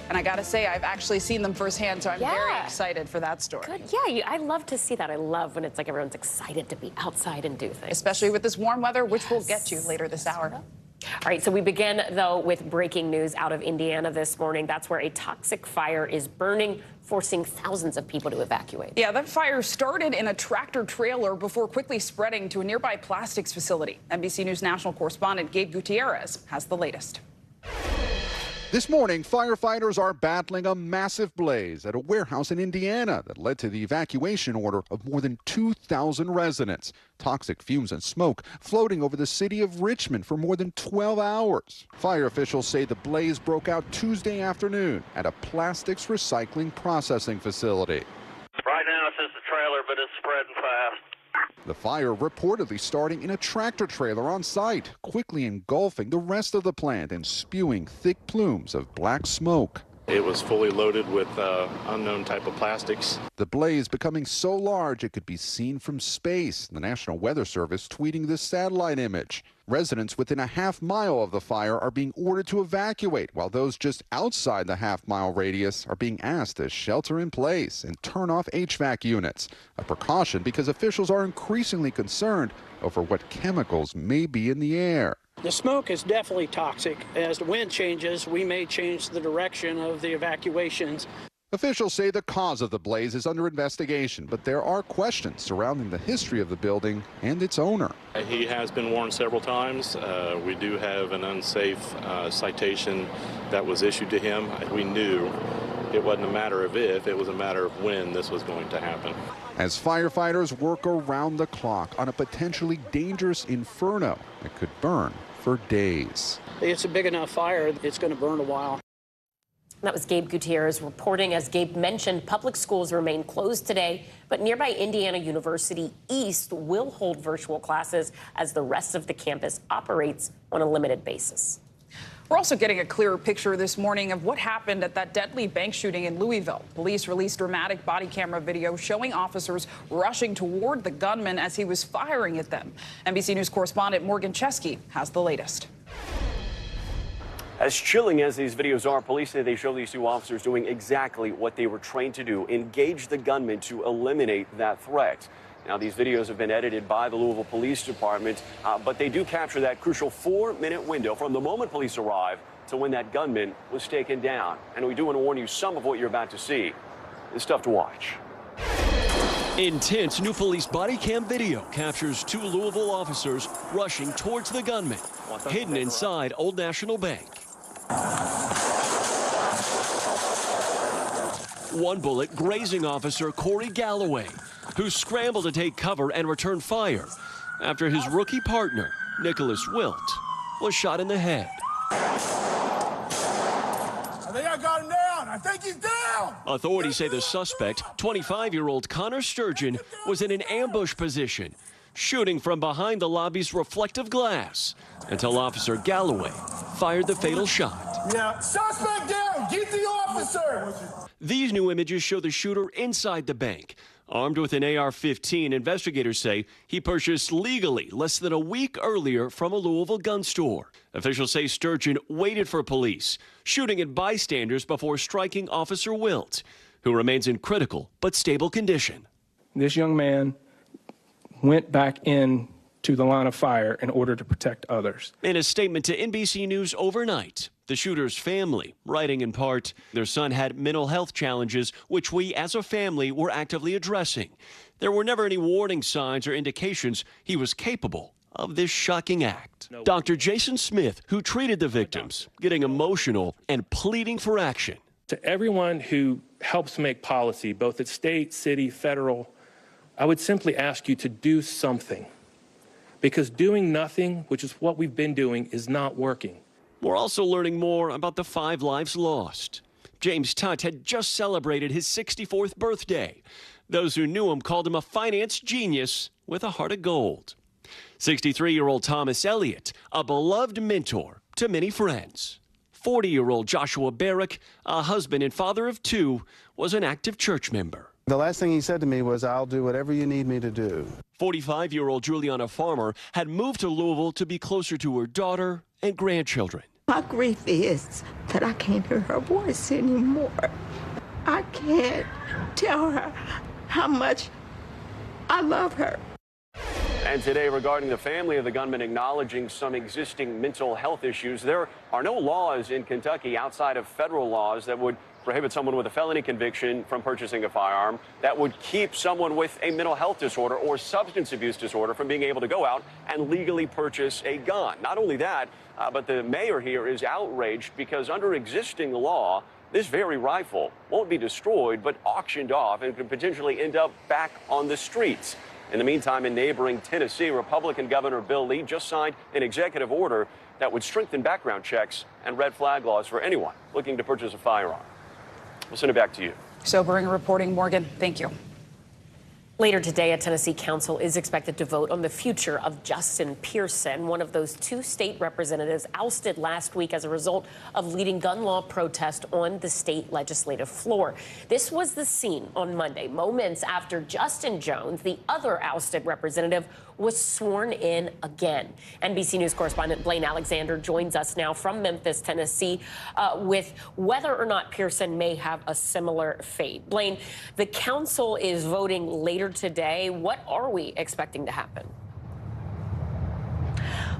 And I got to say, I've actually seen them firsthand, so I'm very excited for that story. Good. Yeah, I love to see that. I love when it's like everyone's excited to be outside and do things. Especially with this warm weather, which we'll get to later this hour. All right, so we begin, though, with breaking news out of Indiana this morning. That's where a toxic fire is burning, forcing thousands of people to evacuate. Yeah, that fire started in a tractor trailer before quickly spreading to a nearby plastics facility. NBC News national correspondent Gabe Gutierrez has the latest. This morning, firefighters are battling a massive blaze at a warehouse in Indiana that led to the evacuation order of more than 2,000 residents. Toxic fumes and smoke floating over the city of Richmond for more than 12 hours. Fire officials say the blaze broke out Tuesday afternoon at a plastics recycling processing facility. Right now it's just a trailer, but it's spreading fast. The fire reportedly starting in a tractor trailer on site, quickly engulfing the rest of the plant and spewing thick plumes of black smoke. It was fully loaded with unknown type of plastics. The blaze becoming so large it could be seen from space. The National Weather Service tweeting this satellite image. Residents within a half-mile of the fire are being ordered to evacuate, while those just outside the half-mile radius are being asked to shelter in place and turn off HVAC units. A precaution because officials are increasingly concerned over what chemicals may be in the air. The smoke is definitely toxic. As the wind changes, we may change the direction of the evacuations. Officials say the cause of the blaze is under investigation, but there are questions surrounding the history of the building and its owner. He has been warned several times. We do have an unsafe citation that was issued to him. We knew it wasn't a matter of if, it was a matter of when this was going to happen. As firefighters work around the clock on a potentially dangerous inferno that could burn for days. It's a big enough fire, it's going to burn a while. That was Gabe Gutierrez reporting. As Gabe mentioned, public schools remain closed today, but nearby Indiana University East will hold virtual classes as the rest of the campus operates on a limited basis. We're also getting a clearer picture this morning of what happened at that deadly bank shooting in Louisville. Police released dramatic body camera video showing officers rushing toward the gunman as he was firing at them. NBC News correspondent Morgan Chesky has the latest. As chilling as these videos are, police say they show these two officers doing exactly what they were trained to do, engage the gunman to eliminate that threat. Now, these videos have been edited by the Louisville Police Department, but they do capture that crucial 4-minute window from the moment police arrive to when that gunman was taken down. And we do want to warn you, some of what you're about to see is tough to watch. Intense new police body cam video captures two Louisville officers rushing towards the gunman, hidden inside Old National Bank. One bullet grazing officer Corey Galloway, who scrambled to take cover and return fire after his rookie partner, Nicholas Wilt, was shot in the head. I think I got him down. I think he's down. Authorities say the suspect, 25-year-old Connor Sturgeon, was in an ambush position, shooting from behind the lobby's reflective glass until Officer Galloway fired the fatal shot. Yeah, suspect down. Get the officer. These new images show the shooter inside the bank. Armed with an AR-15, investigators say he purchased legally less than a week earlier from a Louisville gun store. Officials say Sturgeon waited for police, shooting at bystanders before striking Officer Wilt, who remains in critical but stable condition. This young man went back in to the line of fire in order to protect others. In a statement to NBC News overnight, the shooter's family, writing in part, their son had mental health challenges, which we as a family were actively addressing. There were never any warning signs or indications he was capable of this shocking act. Dr. Jason Smith, who treated the victims, getting emotional and pleading for action. To everyone who helps make policy, both at state, city, federal, I would simply ask you to do something. Because doing nothing, which is what we've been doing, is not working. We're also learning more about the 5 lives lost. James Tutt had just celebrated his 64th birthday. Those who knew him called him a finance genius with a heart of gold. 63-year-old Thomas Elliott, a beloved mentor to many friends. 40-year-old Joshua Barrick, a husband and father of 2, was an active church member. The last thing he said to me was, "I'll do whatever you need me to do." 45-year-old Juliana Farmer had moved to Louisville to be closer to her daughter and grandchildren. My grief is that I can't hear her voice anymore. I can't tell her how much I love her. And today, regarding the family of the gunman acknowledging some existing mental health issues, there are no laws in Kentucky outside of federal laws that would prohibit someone with a felony conviction from purchasing a firearm, that would keep someone with a mental health disorder or substance abuse disorder from being able to go out and legally purchase a gun. Not only that, but the mayor here is outraged because under existing law, this very rifle won't be destroyed but auctioned off and could potentially end up back on the streets. In the meantime, in neighboring Tennessee, Republican Governor Bill Lee just signed an executive order that would strengthen background checks and red flag laws for anyone looking to purchase a firearm. We'll send it back to you. Sobering reporting, Morgan. Thank you. Later today, a Tennessee council is expected to vote on the future of Justin Pearson, one of those 2 state representatives ousted last week as a result of leading gun law protest on the state legislative floor. This was the scene on Monday, moments after Justin Jones, the other ousted representative, was sworn in again. NBC News correspondent Blaine Alexander joins us now from Memphis, Tennessee, with whether or not Pearson may have a similar fate. Blaine, the council is voting later today. What are we expecting to happen?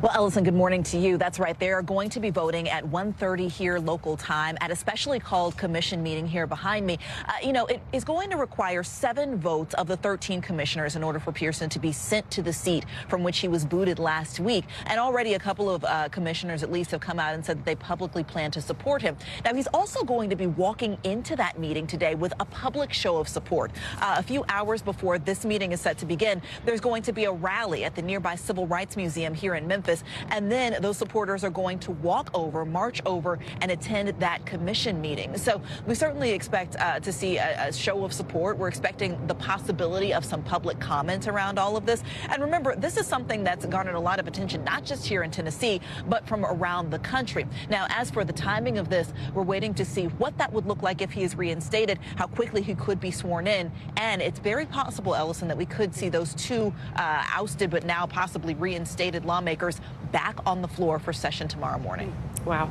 Well, Ellison, good morning to you. That's right. They are going to be voting at 1:30 here local time at a specially called commission meeting here behind me. It is going to require 7 votes of the 13 commissioners in order for Pearson to be sent to the seat from which he was booted last week. And already a couple of commissioners at least have come out and said that they publicly plan to support him. Now, he's also going to be walking into that meeting today with a public show of support. A few hours before this meeting is set to begin, there's going to be a rally at the nearby Civil Rights Museum here in Memphis. Memphis. And then those supporters are going to walk over, march over, and attend that commission meeting. So we certainly expect to see a show of support. We're expecting the possibility of some public comment around all of this. And remember, this is something that's garnered a lot of attention, not just here in Tennessee, but from around the country. Now, as for the timing of this, we're waiting to see what that would look like if he is reinstated, how quickly he could be sworn in. And it's very possible, Ellison, that we could see those two ousted but now possibly reinstated lawmakers back on the floor for session tomorrow morning. Wow.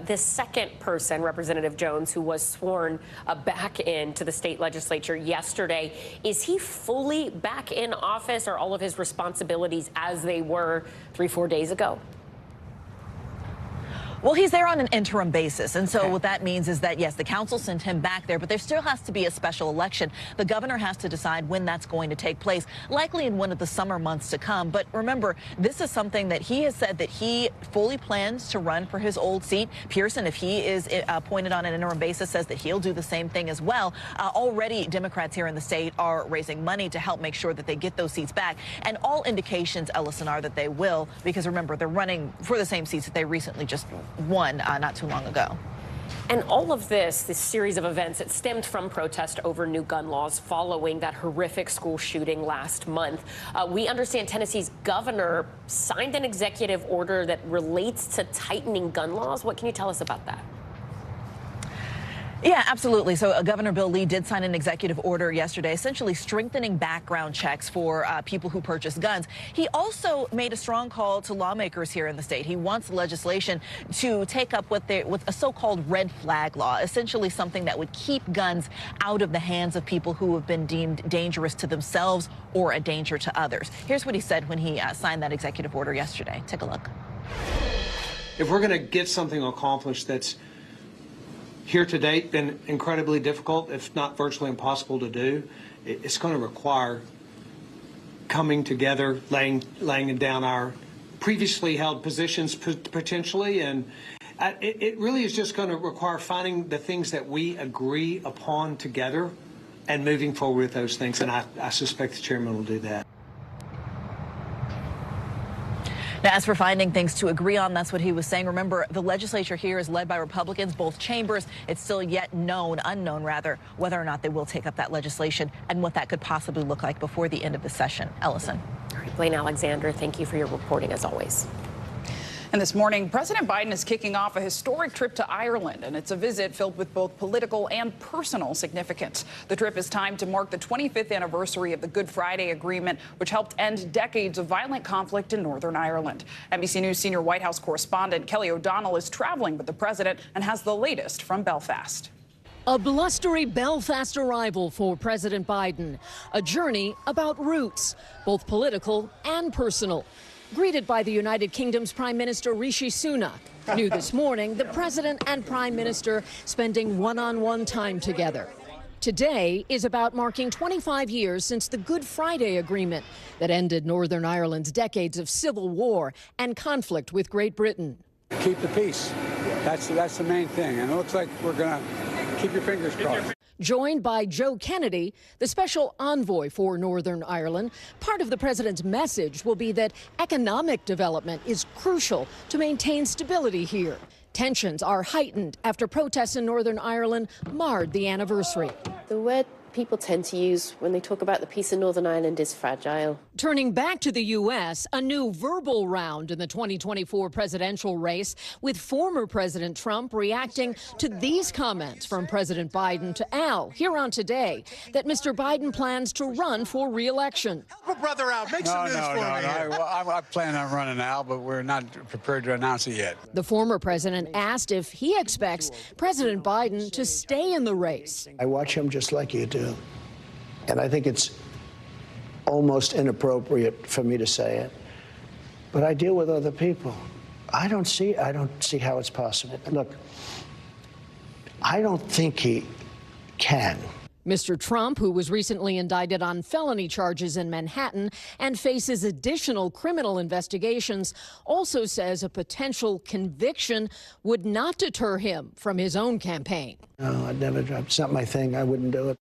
The second person, Representative Jones, who was sworn back into the state legislature yesterday, is he fully back in office? Are all of his responsibilities as they were 3-4 days ago? Well, he's there on an interim basis. And so what that means is that, yes, the council sent him back there, but there still has to be a special election. The governor has to decide when that's going to take place, likely in one of the summer months to come. But remember, this is something that he has said that he fully plans to run for his old seat. Pearson, if he is appointed on an interim basis, says that he'll do the same thing as well. Already, Democrats here in the state are raising money to help make sure that they get those seats back. And all indications, Ellison, are that they will, because remember, they're running for the same seats that they recently just won not too long ago. And all of this series of events, it stemmed from protest over new gun laws following that horrific school shooting last month. We understand Tennessee's governor signed an executive order that relates to tightening gun laws. What can you tell us about that? Yeah, absolutely. So Governor Bill Lee did sign an executive order yesterday, essentially strengthening background checks for people who purchase guns. He also made a strong call to lawmakers here in the state. He wants legislation to take up with a so-called red flag law, essentially something that would keep guns out of the hands of people who have been deemed dangerous to themselves or a danger to others. Here's what he said when he signed that executive order yesterday. Take a look. If we're going to get something accomplished that's here to date been incredibly difficult, if not virtually impossible to do, it's going to require coming together, laying down our previously held positions potentially, and it really is just going to require finding the things that we agree upon together and moving forward with those things, and I suspect the chairman will do that. Now, as for finding things to agree on, that's what he was saying. Remember, the legislature here is led by Republicans, both chambers. It's still yet unknown, whether or not they will take up that legislation and what that could possibly look like before the end of the session. Ellison. All right, Blaine Alexander, thank you for your reporting as always. And this morning, President Biden is kicking off a historic trip to Ireland, and it's a visit filled with both political and personal significance. The trip is timed to mark the 25th anniversary of the Good Friday Agreement, which helped end decades of violent conflict in Northern Ireland. NBC News senior White House correspondent Kelly O'Donnell is traveling with the president and has the latest from Belfast. A blustery Belfast arrival for President Biden, a journey about roots, both political and personal. Greeted by the United Kingdom's Prime Minister Rishi Sunak. New this morning, the president and prime minister spending one-on-one time together. Today is about marking 25 years since the Good Friday Agreement that ended Northern Ireland's decades of civil war and conflict with Great Britain. Keep the peace. That's the main thing. And it looks like we're going to keep your fingers crossed. Joined by Joe Kennedy, the special envoy for Northern Ireland, part of the president's message will be that economic development is crucial to maintain stability here. Tensions are heightened after protests in Northern Ireland marred the anniversary. The word people tend to use when they talk about the peace in Northern Ireland is fragile. Turning back to the U.S., a new verbal round in the 2024 presidential race, with former President Trump reacting to these comments from President Biden to Al here on Today, that Mr. Biden plans to run for re-election. Help a brother out. Make some news for me. I plan on running, Al, but we're not prepared to announce it yet. The former president asked if he expects President Biden to stay in the race. I watch him just like you do. And I think it's almost inappropriate for me to say it, but I deal with other people. I don't see how it's possible. Look, I don't think he can. Mr. Trump, who was recently indicted on felony charges in Manhattan and faces additional criminal investigations, also says a potential conviction would not deter him from his own campaign. No, I'd never. It's not my thing. I wouldn't do it.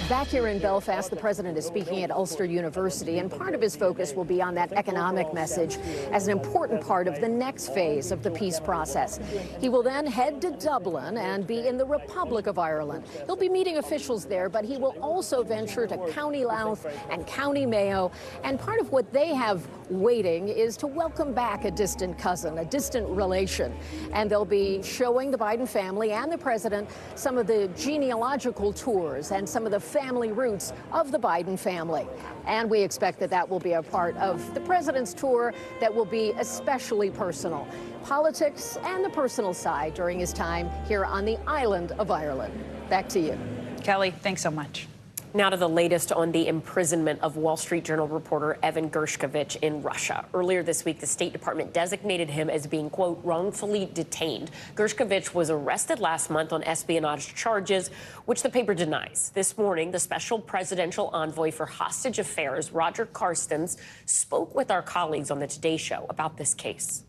Back here in Belfast, the president is speaking at Ulster University, and part of his focus will be on that economic message as an important part of the next phase of the peace process. He will then head to Dublin and be in the Republic of Ireland. He'll be meeting officials there, but he will also venture to County Louth and County Mayo, and part of what they have waiting is to welcome back a distant cousin, a distant relation. And they'll be showing the Biden family and the president some of the genealogical tours and some of the family roots of the Biden family. And we expect that that will be a part of the president's tour that will be especially personal. Politics and the personal side during his time here on the island of Ireland. Back to you. Kelly, thanks so much. Now to the latest on the imprisonment of Wall Street Journal reporter Evan Gershkovich in Russia. Earlier this week, the State Department designated him as being, quote, wrongfully detained. Gershkovich was arrested last month on espionage charges, which the paper denies. This morning, the special presidential envoy for hostage affairs, Roger Carstens, spoke with our colleagues on the Today Show about this case.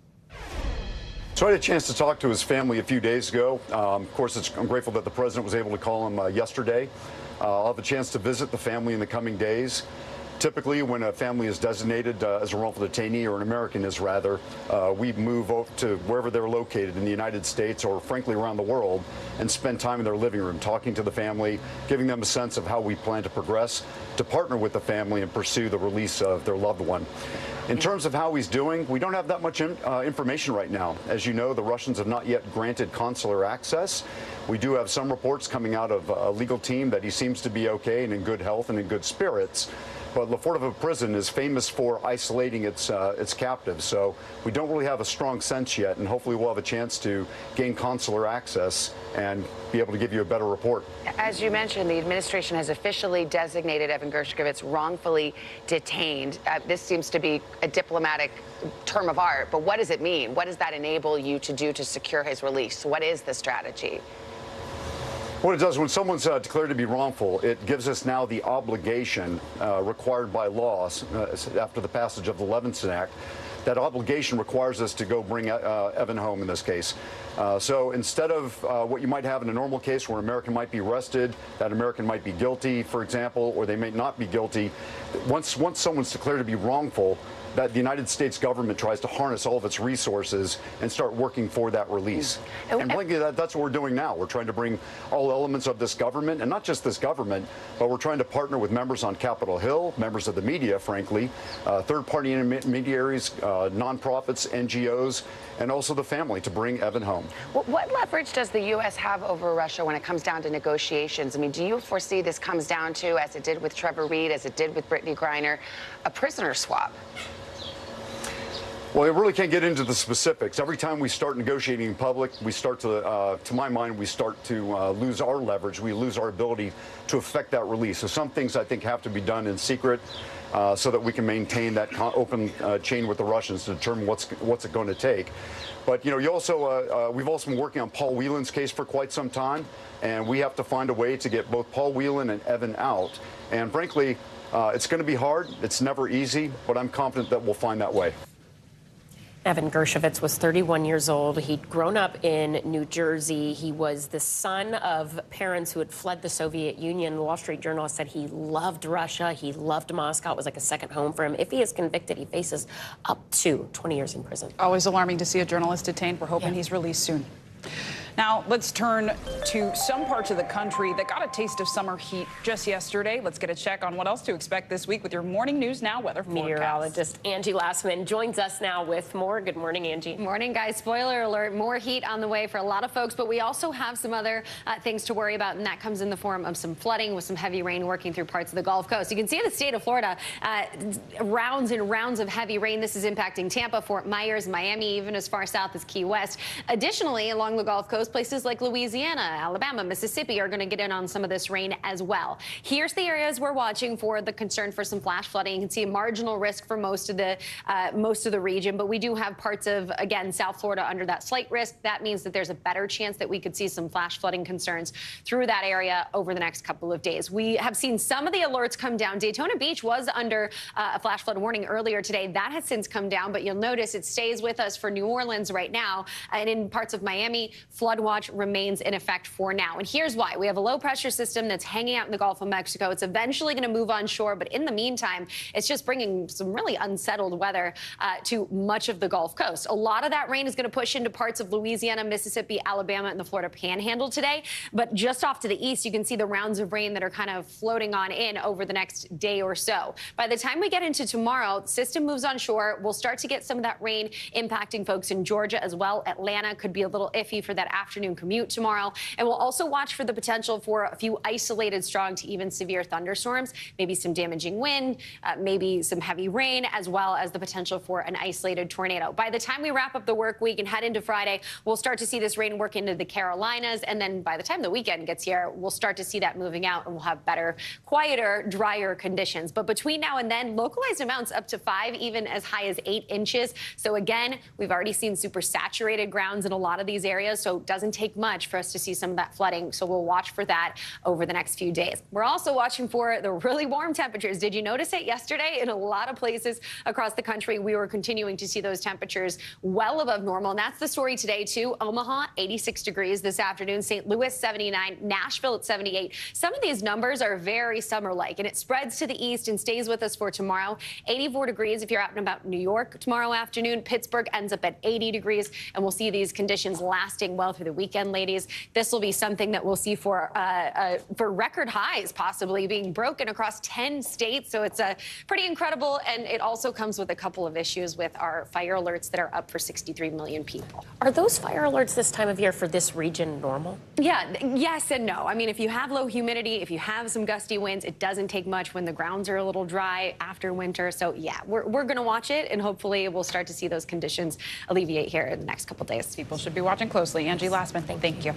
So I had a chance to talk to his family a few days ago. Of course, I'm grateful that the president was able to call him yesterday. I'll have a chance to visit the family in the coming days. Typically, when a family is designated as a wrongful detainee, or an American is rather, we move over to wherever they're located in the United States or frankly around the world and spend time in their living room talking to the family, giving them a sense of how we plan to progress, to partner with the family and pursue the release of their loved one. In terms of how he's doing, we don't have that much information right now. As you know, the Russians have not yet granted consular access. We do have some reports coming out of a legal team that he seems to be okay and in good health and in good spirits. But Lefortovo prison is famous for isolating its captives, so we don't really have a strong sense yet, and hopefully we'll have a chance to gain consular access and be able to give you a better report. As you mentioned, the administration has officially designated Evan Gershkovich wrongfully detained. This seems to be a diplomatic term of art, but what does it mean? What does that enable you to do to secure his release? What is the strategy? What it does, when someone's declared to be wrongful, it gives us now the obligation required by law after the passage of the Levinson Act. That obligation requires us to go bring Evan home in this case. So instead of what you might have in a normal case where an American might be arrested, that American might be guilty, for example, or they may not be guilty, once someone's declared to be wrongful, that the United States government tries to harness all of its resources and start working for that release. And frankly, that's what we're doing now. We're trying to bring all elements of this government, and not just this government, but we're trying to partner with members on Capitol Hill, members of the media, frankly, third-party intermediaries, nonprofits, NGOs, and also the family to bring Evan home. What leverage does the U.S. have over Russia when it comes down to negotiations? I mean, do you foresee this comes down to, as it did with Trevor Reed, as it did with Brittany Griner, a prisoner swap? Well, I really can't get into the specifics. Every time we start negotiating in public, we start to my mind, we start to lose our leverage. We lose our ability to affect that release. So some things I think have to be done in secret so that we can maintain that open chain with the Russians to determine what's it going to take. But, you know, we've also been working on Paul Whelan's case for quite some time, and we have to find a way to get both Paul Whelan and Evan out. And frankly, it's going to be hard. It's never easy, but I'm confident that we'll find that way. Evan Gershkovich was 31 years old. He'd grown up in New Jersey. He was the son of parents who had fled the Soviet Union. The Wall Street Journal said he loved Russia. He loved Moscow. It was like a second home for him. If he is convicted, he faces up to 20 years in prison. Always alarming to see a journalist detained. We're hoping he's released soon. Now, let's turn to some parts of the country that got a taste of summer heat just yesterday. Let's get a check on what else to expect this week with your Morning News Now weather forecast. Meteorologist Angie Lassman joins us now with more. Good morning, Angie. Morning, guys. Spoiler alert, more heat on the way for a lot of folks, but we also have some other things to worry about, and that comes in the form of some flooding with some heavy rain working through parts of the Gulf Coast. You can see in the state of Florida, rounds and rounds of heavy rain. This is impacting Tampa, Fort Myers, Miami, even as far south as Key West. Additionally, along the Gulf Coast, places like Louisiana, Alabama, Mississippi are going to get in on some of this rain as well. Here's the areas we're watching for the concern for some flash flooding. You can see a marginal risk for most of the region, but we do have parts of, again, South Florida under that slight risk. That means that there's a better chance that we could see some flash flooding concerns through that area over the next couple of days. We have seen some of the alerts come down. Daytona Beach was under a flash flood warning earlier today. That has since come down, but you'll notice it stays with us for New Orleans right now, and in parts of Miami, flooding flood watch remains in effect for now. And here's why. We have a low pressure system that's hanging out in the Gulf of Mexico. It's eventually going to move on shore, but in the meantime, it's just bringing some really unsettled weather to much of the Gulf Coast. A lot of that rain is going to push into parts of Louisiana, Mississippi, Alabama, and the Florida Panhandle today. But just off to the east, you can see the rounds of rain that are kind of floating on in over the next day or so. By the time we get into tomorrow, the system moves on shore. We'll start to get some of that rain impacting folks in Georgia as well. Atlanta could be a little iffy for that afternoon commute tomorrow. And we'll also watch for the potential for a few isolated strong to even severe thunderstorms, maybe some damaging wind, maybe some heavy rain, as well as the potential for an isolated tornado. By the time we wrap up the work week and head into Friday, we'll start to see this rain work into the Carolinas. And then by the time the weekend gets here, we'll start to see that moving out and we'll have better, quieter, drier conditions. But between now and then, localized amounts up to 5, even as high as 8 inches. So again, we've already seen super saturated grounds in a lot of these areas. So it doesn't take much for us to see some of that flooding. So we'll watch for that over the next few days. We're also watching for the really warm temperatures. Did you notice it yesterday? In a lot of places across the country, we were continuing to see those temperatures well above normal. And that's the story today, too. Omaha, 86 degrees this afternoon. St. Louis, 79. Nashville at 78. Some of these numbers are very summer-like, and it spreads to the east and stays with us for tomorrow. 84 degrees if you're out and about New York tomorrow afternoon. Pittsburgh ends up at 80 degrees, and we'll see these conditions lasting well through the weekend, ladies. This will be something that we'll see for record highs, possibly being broken across 10 states. So it's pretty incredible, and it also comes with a couple of issues with our fire alerts that are up for 63 million people. Are those fire alerts this time of year for this region normal? Yeah, yes and no. I mean, if you have low humidity, if you have some gusty winds, it doesn't take much when the grounds are a little dry after winter. So yeah, we're going to watch it, and hopefully we'll start to see those conditions alleviate here in the next couple days. People should be watching closely. Angie Lassman, thank you.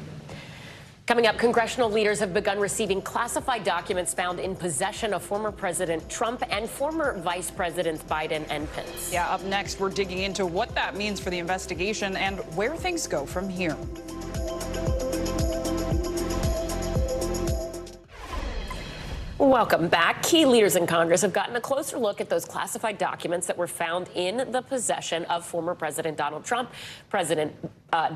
Coming up, congressional leaders have begun receiving classified documents found in possession of former President Trump and former Vice Presidents Biden and Pence. Yeah, up next, we're digging into what that means for the investigation and where things go from here. Welcome back. Key leaders in Congress have gotten a closer look at those classified documents that were found in the possession of former President Donald Trump, President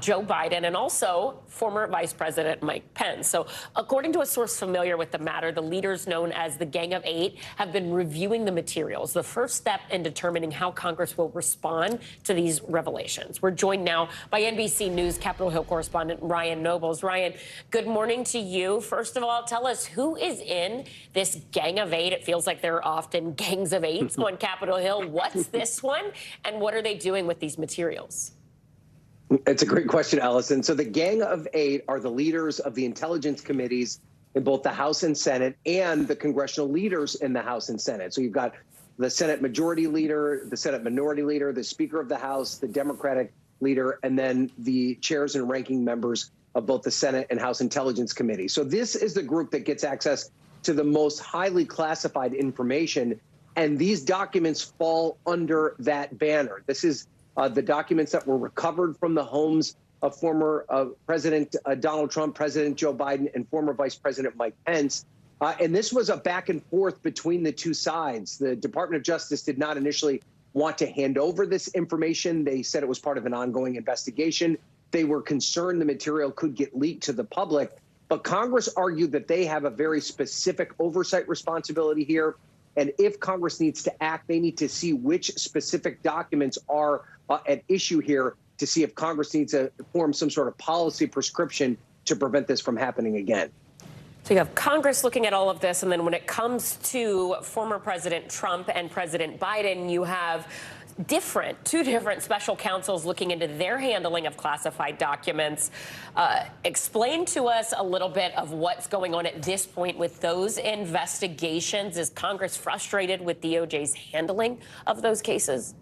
Joe Biden, and also former Vice President Mike Pence. So according to a source familiar with the matter, the leaders known as the Gang of Eight have been reviewing the materials, the first step in determining how Congress will respond to these revelations. We're joined now by NBC News Capitol Hill correspondent Ryan Nobles. Ryan, good morning to you. First of all, tell us who is in this Gang of Eight. It feels like there are often gangs of eights on Capitol Hill. What's this one, and what are they doing with these materials? It's a great question, Allison. So the Gang of Eight are the leaders of the intelligence committees in both the House and Senate, and the congressional leaders in the House and Senate. So you've got the Senate Majority Leader, the Senate Minority Leader, the Speaker of the House, the Democratic Leader, and then the chairs and ranking members of both the Senate and House Intelligence Committee. So this is the group that gets access to the most highly classified information, and these documents fall under that banner. This is the documents that were recovered from the homes of former President Donald Trump, President Joe Biden, and former Vice President Mike Pence. And this was a back and forth between the two sides. The Department of Justice did not initially want to hand over this information. They said it was part of an ongoing investigation. They were concerned the material could get leaked to the public. But Congress argued that they have a very specific oversight responsibility here. And if Congress needs to act, they need to see which specific documents are at issue here to see if Congress needs to form some sort of policy prescription to prevent this from happening again. So you have Congress looking at all of this, and then when it comes to former President Trump and President Biden, you have two different special counsels looking into their handling of classified documents. Explain to us a little bit of what's going on at this point with those investigations. Is Congress frustrated with DOJ's handling of those cases?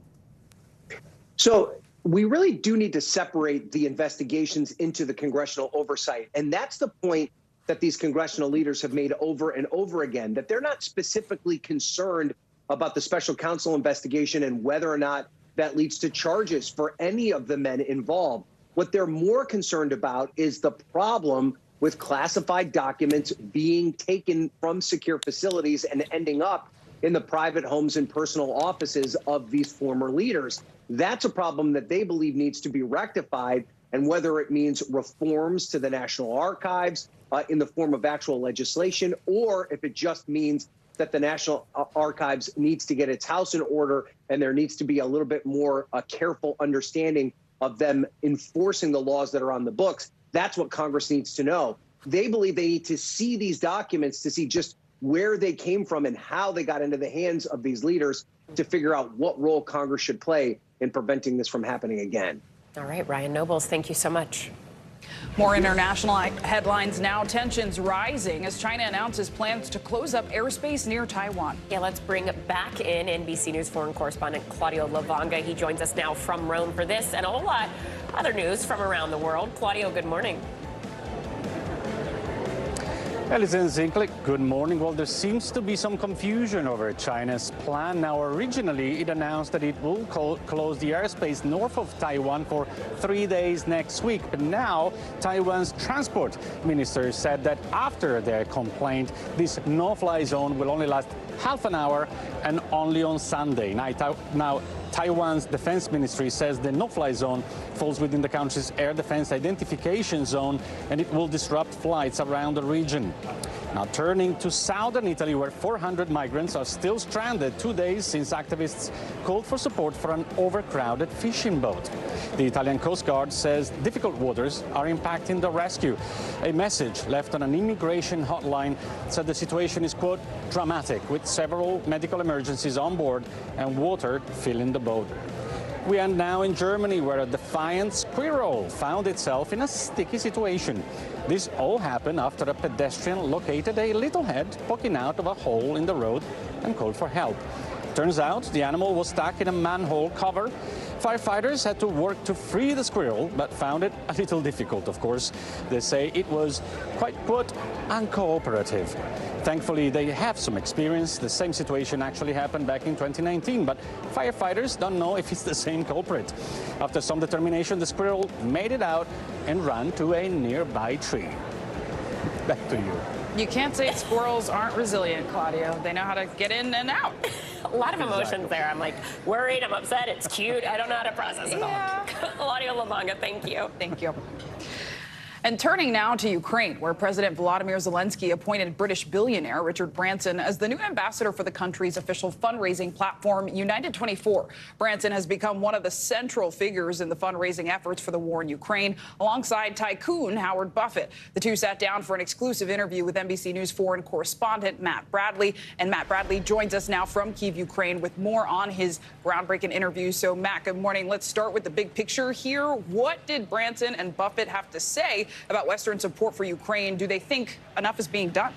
So we really do need to separate the investigations into the congressional oversight. And that's the point that these congressional leaders have made over and over again, that they're not specifically concerned about the special counsel investigation and whether or not that leads to charges for any of the men involved. What they're more concerned about is the problem with classified documents being taken from secure facilities and ending up in the private homes and personal offices of these former leaders. That's a problem that they believe needs to be rectified. and whether it means reforms to the National Archives in the form of actual legislation, or if it just means that the National Archives needs to get its house in order and there needs to be a little bit more careful understanding of them enforcing the laws that are on the books. That's what Congress needs to know. They believe they need to see these documents to see just where they came from and how they got into the hands of these leaders to figure out what role Congress should play in preventing this from happening again. All right, Ryan Nobles, thank you so much. More international headlines now. Tensions rising as China announces plans to close up airspace near Taiwan. Yeah, let's bring back in NBC News foreign correspondent Claudio Lavanga. He joins us now from Rome for this and a whole lot other news from around the world. Claudio, good morning. Alison Zinkler, good morning. Well, there seems to be some confusion over China's plan. Now, originally, it announced that it will close the airspace north of Taiwan for 3 days next week. But now, Taiwan's transport minister said that after their complaint, this no-fly zone will only last half an hour and only on Sunday. Now, Taiwan's defense ministry says the no-fly zone falls within the country's air defense identification zone, and it will disrupt flights around the region. Now, turning to southern Italy, where 400 migrants are still stranded 2 days since activists called for support for an overcrowded fishing boat. The Italian Coast Guard says difficult waters are impacting the rescue. A message left on an immigration hotline said the situation is, quote, dramatic, with several medical emergencies on board and water filling the boat. We end now in Germany, where a defiant squirrel found itself in a sticky situation. This all happened after a pedestrian located a little head poking out of a hole in the road and called for help. Turns out the animal was stuck in a manhole cover. Firefighters had to work to free the squirrel, but found it a little difficult, of course. They say it was quite, quote, uncooperative. Thankfully, they have some experience. The same situation actually happened back in 2019, but firefighters don't know if it's the same culprit. After some determination, the squirrel made it out and ran to a nearby tree. Back to you. You can't say squirrels aren't resilient, Claudio. They know how to get in and out. A lot of emotions there. I'm like worried, I'm upset, it's cute. I don't know how to process it all. Claudio Lavanga, thank you. Thank you. And turning now to Ukraine, where President Volodymyr Zelensky appointed British billionaire Richard Branson as the new ambassador for the country's official fundraising platform, United 24. Branson has become one of the central figures in the fundraising efforts for the war in Ukraine, alongside tycoon Howard Buffett. The two sat down for an exclusive interview with NBC News foreign correspondent Matt Bradley. And Matt Bradley joins us now from Kyiv, Ukraine, with more on his groundbreaking interview. So, Matt, good morning. Let's start with the big picture here. What did Branson and Buffett have to say about Western support for Ukraine? Do they think enough is being done?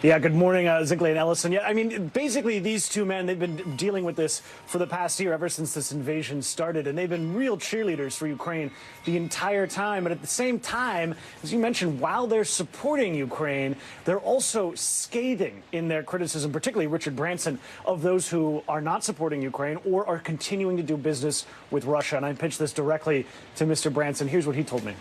Yeah, good morning, Zinkler and Ellison. Yeah, I mean, basically, these two men, they've been dealing with this for the past year, ever since this invasion started, and they've been real cheerleaders for Ukraine the entire time. But at the same time, as you mentioned, while they're supporting Ukraine, they're also scathing in their criticism, particularly Richard Branson, of those who are not supporting Ukraine or are continuing to do business with Russia. And I pitched this directly to Mr. Branson. Here's what he told me.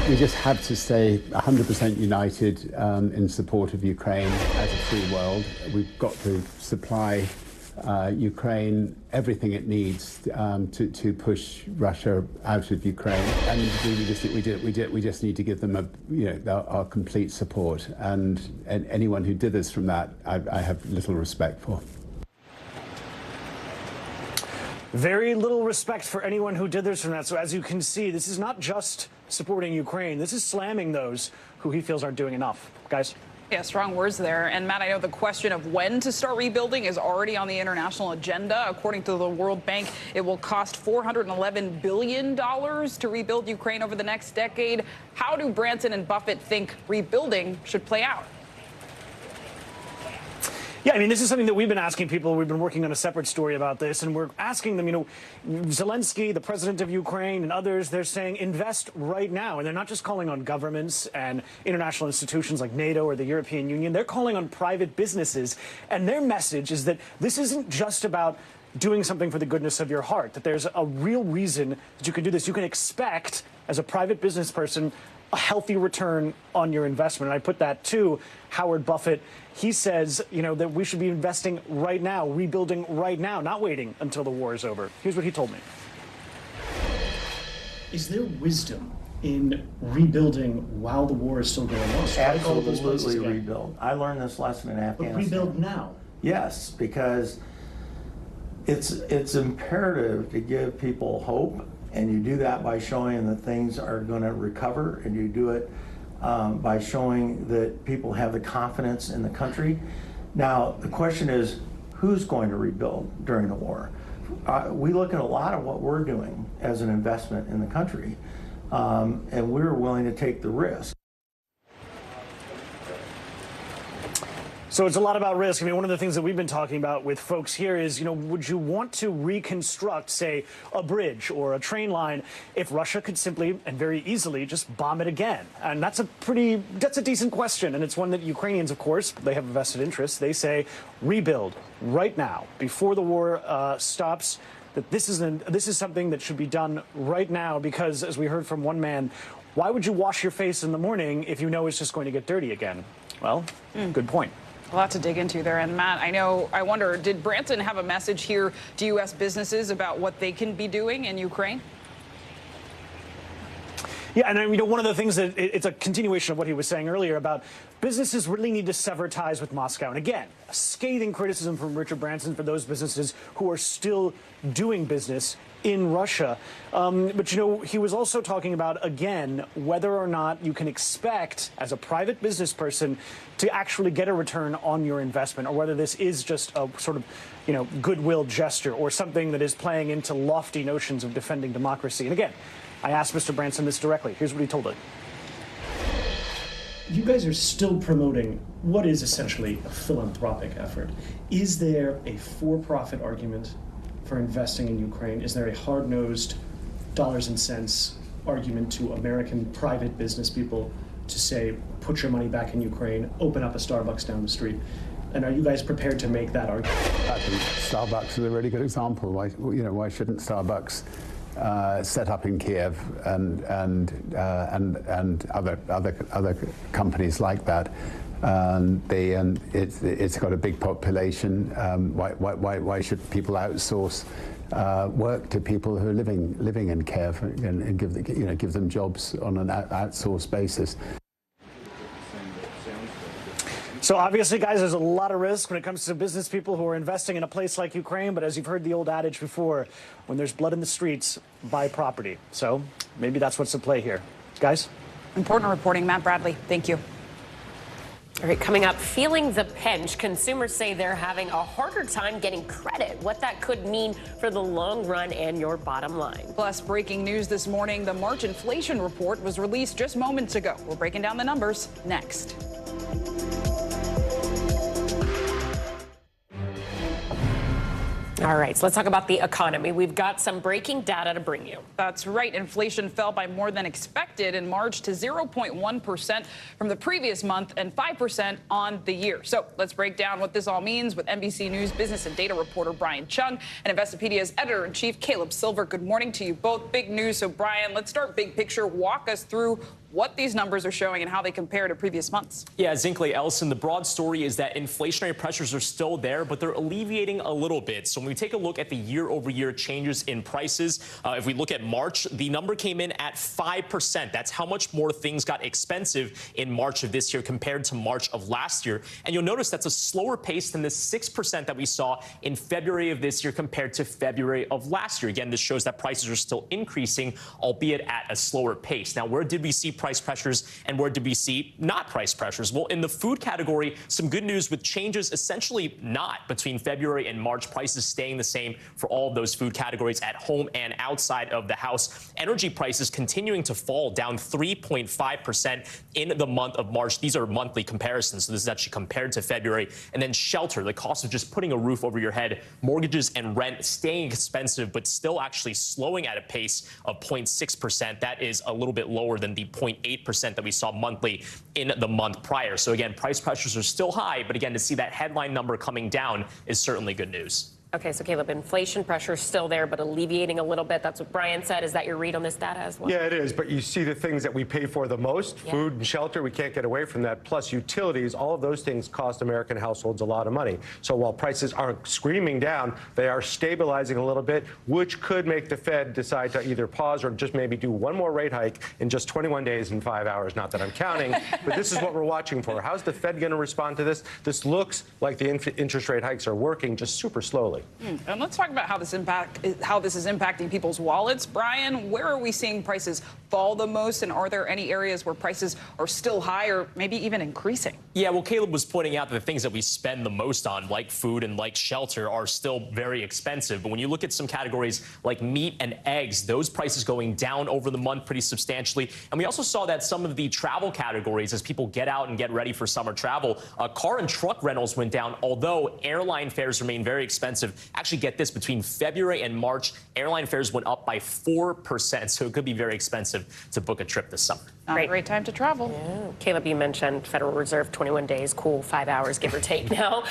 We just have to stay 100% united in support of Ukraine as a free world. We've got to supply Ukraine everything it needs to push Russia out of Ukraine, and we just need to give them our complete support. And anyone who dithers from that, I have little respect for. Very little respect for anyone who dithers from that. So as you can see, this is not just supporting Ukraine. This is slamming those who he feels aren't doing enough. Guys? Yeah, strong words there. And Matt, I know the question of when to start rebuilding is already on the international agenda. According to the World Bank, it will cost $411 billion to rebuild Ukraine over the next decade. How do Branson and Buffett think rebuilding should play out? Yeah, I mean, this is something that we've been asking people. We've been working on a separate story about this, and we're asking them, Zelensky, the president of Ukraine, and others, they're saying invest right now. And they're not just calling on governments and international institutions like NATO or the European Union. They're calling on private businesses. And their message is that this isn't just about doing something for the goodness of your heart, that there's a real reason that you can do this. You can expect, as a private business person, a healthy return on your investment. And I put that to Howard Buffett. He says, that we should be investing right now, rebuilding right now, not waiting until the war is over. Here's what he told me. Is there wisdom in rebuilding while the war is still going on? Absolutely rebuild. I learned this lesson in Afghanistan. But rebuild now. Yes, because it's imperative to give people hope, and you do that by showing that things are going to recover, and you do it by showing that people have the confidence in the country. Now, the question is, who's going to rebuild during the war? We look at a lot of what we're doing as an investment in the country, and we're willing to take the risk. So it's a lot about risk. I mean, one of the things that we've been talking about with folks here is, would you want to reconstruct, say, a bridge or a train line if Russia could simply and very easily just bomb it again? And that's a decent question. And it's one that Ukrainians, of course, they have a vested interest. They say rebuild right now before the war stops. That this is something that should be done right now because, as we heard from one man, why would you wash your face in the morning if you know it's just going to get dirty again? Well, good point. A lot to dig into there. And Matt, I wonder, did Branson have a message here to U.S. businesses about what they can be doing in Ukraine? Yeah, and one of the things that it's a continuation of what he was saying earlier about businesses really need to sever ties with Moscow. And again, a scathing criticism from Richard Branson for those businesses who are still doing business in Russia. But, he was also talking about, again, whether or not you can expect as a private business person to actually get a return on your investment, or whether this is just a sort of, goodwill gesture or something that is playing into lofty notions of defending democracy. And again, I asked Mr. Branson this directly. Here's what he told it. You guys are still promoting what is essentially a philanthropic effort. Is there a for-profit argument for investing in Ukraine? Is there a hard-nosed dollars and cents argument to American private business people to say, put your money back in Ukraine, open up a Starbucks down the street? And are you guys prepared to make that argument? I think Starbucks is a really good example. Why shouldn't Starbucks set up in Kiev and other companies like that? It's got a big population. Why should people outsource work to people who are living in Kiev and give them jobs on an outsourced basis? So obviously, guys, there's a lot of risk when it comes to business people who are investing in a place like Ukraine. But as you've heard the old adage before, when there's blood in the streets, buy property. So maybe that's what's at play here. Guys? Important reporting. Matt Bradley, thank you. All right, coming up, feeling the pinch. Consumers say they're having a harder time getting credit. What that could mean for the long run and your bottom line. Plus, breaking news this morning, the March inflation report was released just moments ago. We're breaking down the numbers next. All right, so let's talk about the economy. We've got some breaking data to bring you. That's right. Inflation fell by more than expected in March to 0.1% from the previous month and 5% on the year. So let's break down what this all means with NBC News business and data reporter Brian Chung and Investopedia's editor-in-chief Caleb Silver. Good morning to you both. Big news. So, Brian, let's start big picture. Walk us through what these numbers are showing and how they compare to previous months. Yeah, Zinkley, Ellison, the broad story is that inflationary pressures are still there, but they're alleviating a little bit. So when we take a look at the year-over-year changes in prices, if we look at March, the number came in at 5%. That's how much more things got expensive in March of this year compared to March of last year. And you'll notice that's a slower pace than the 6% that we saw in February of this year compared to February of last year. Again, this shows that prices are still increasing, albeit at a slower pace. Now, where did we see price pressures and where did we see not price pressures? Well, in the food category, some good news with changes essentially not between February and March, prices staying the same for all of those food categories at home and outside of the house. Energy prices continuing to fall, down 3.5% in the month of March. These are monthly comparisons, so this is actually compared to February. And then shelter, the cost of just putting a roof over your head, mortgages and rent staying expensive, but still actually slowing at a pace of 0.6%. That is a little bit lower than the 0.8% that we saw monthly in the month prior. So again, price pressures are still high, but again, to see that headline number coming down is certainly good news. Okay, so Caleb, inflation pressure is still there, but alleviating a little bit. That's what Brian said. Is that your read on this data as well? Yeah, it is. But you see the things that we pay for the most, food and shelter, we can't get away from that. Plus utilities, all of those things cost American households a lot of money. So while prices aren't screaming down, they are stabilizing a little bit, which could make the Fed decide to either pause or just maybe do one more rate hike in just 21 days and 5 hours. Not that I'm counting, but this is what we're watching for. How's the Fed going to respond to this? This looks like the interest rate hikes are working just super slowly. And let's talk about how this is impacting people's wallets. Brian, where are we seeing prices fall the most, and are there any areas where prices are still high or maybe even increasing? Yeah, well, Caleb was pointing out that the things that we spend the most on, like food and like shelter, are still very expensive. But when you look at some categories like meat and eggs, those prices going down over the month pretty substantially. And we also saw that some of the travel categories, as people get out and get ready for summer travel, car and truck rentals went down, although airline fares remain very expensive. Actually, get this, between February and March, airline fares went up by 4%, so it could be very expensive to book a trip this summer. Not a great time to travel. Yeah. Caleb, you mentioned Federal Reserve, 21 days, cool, 5 hours, give or take now.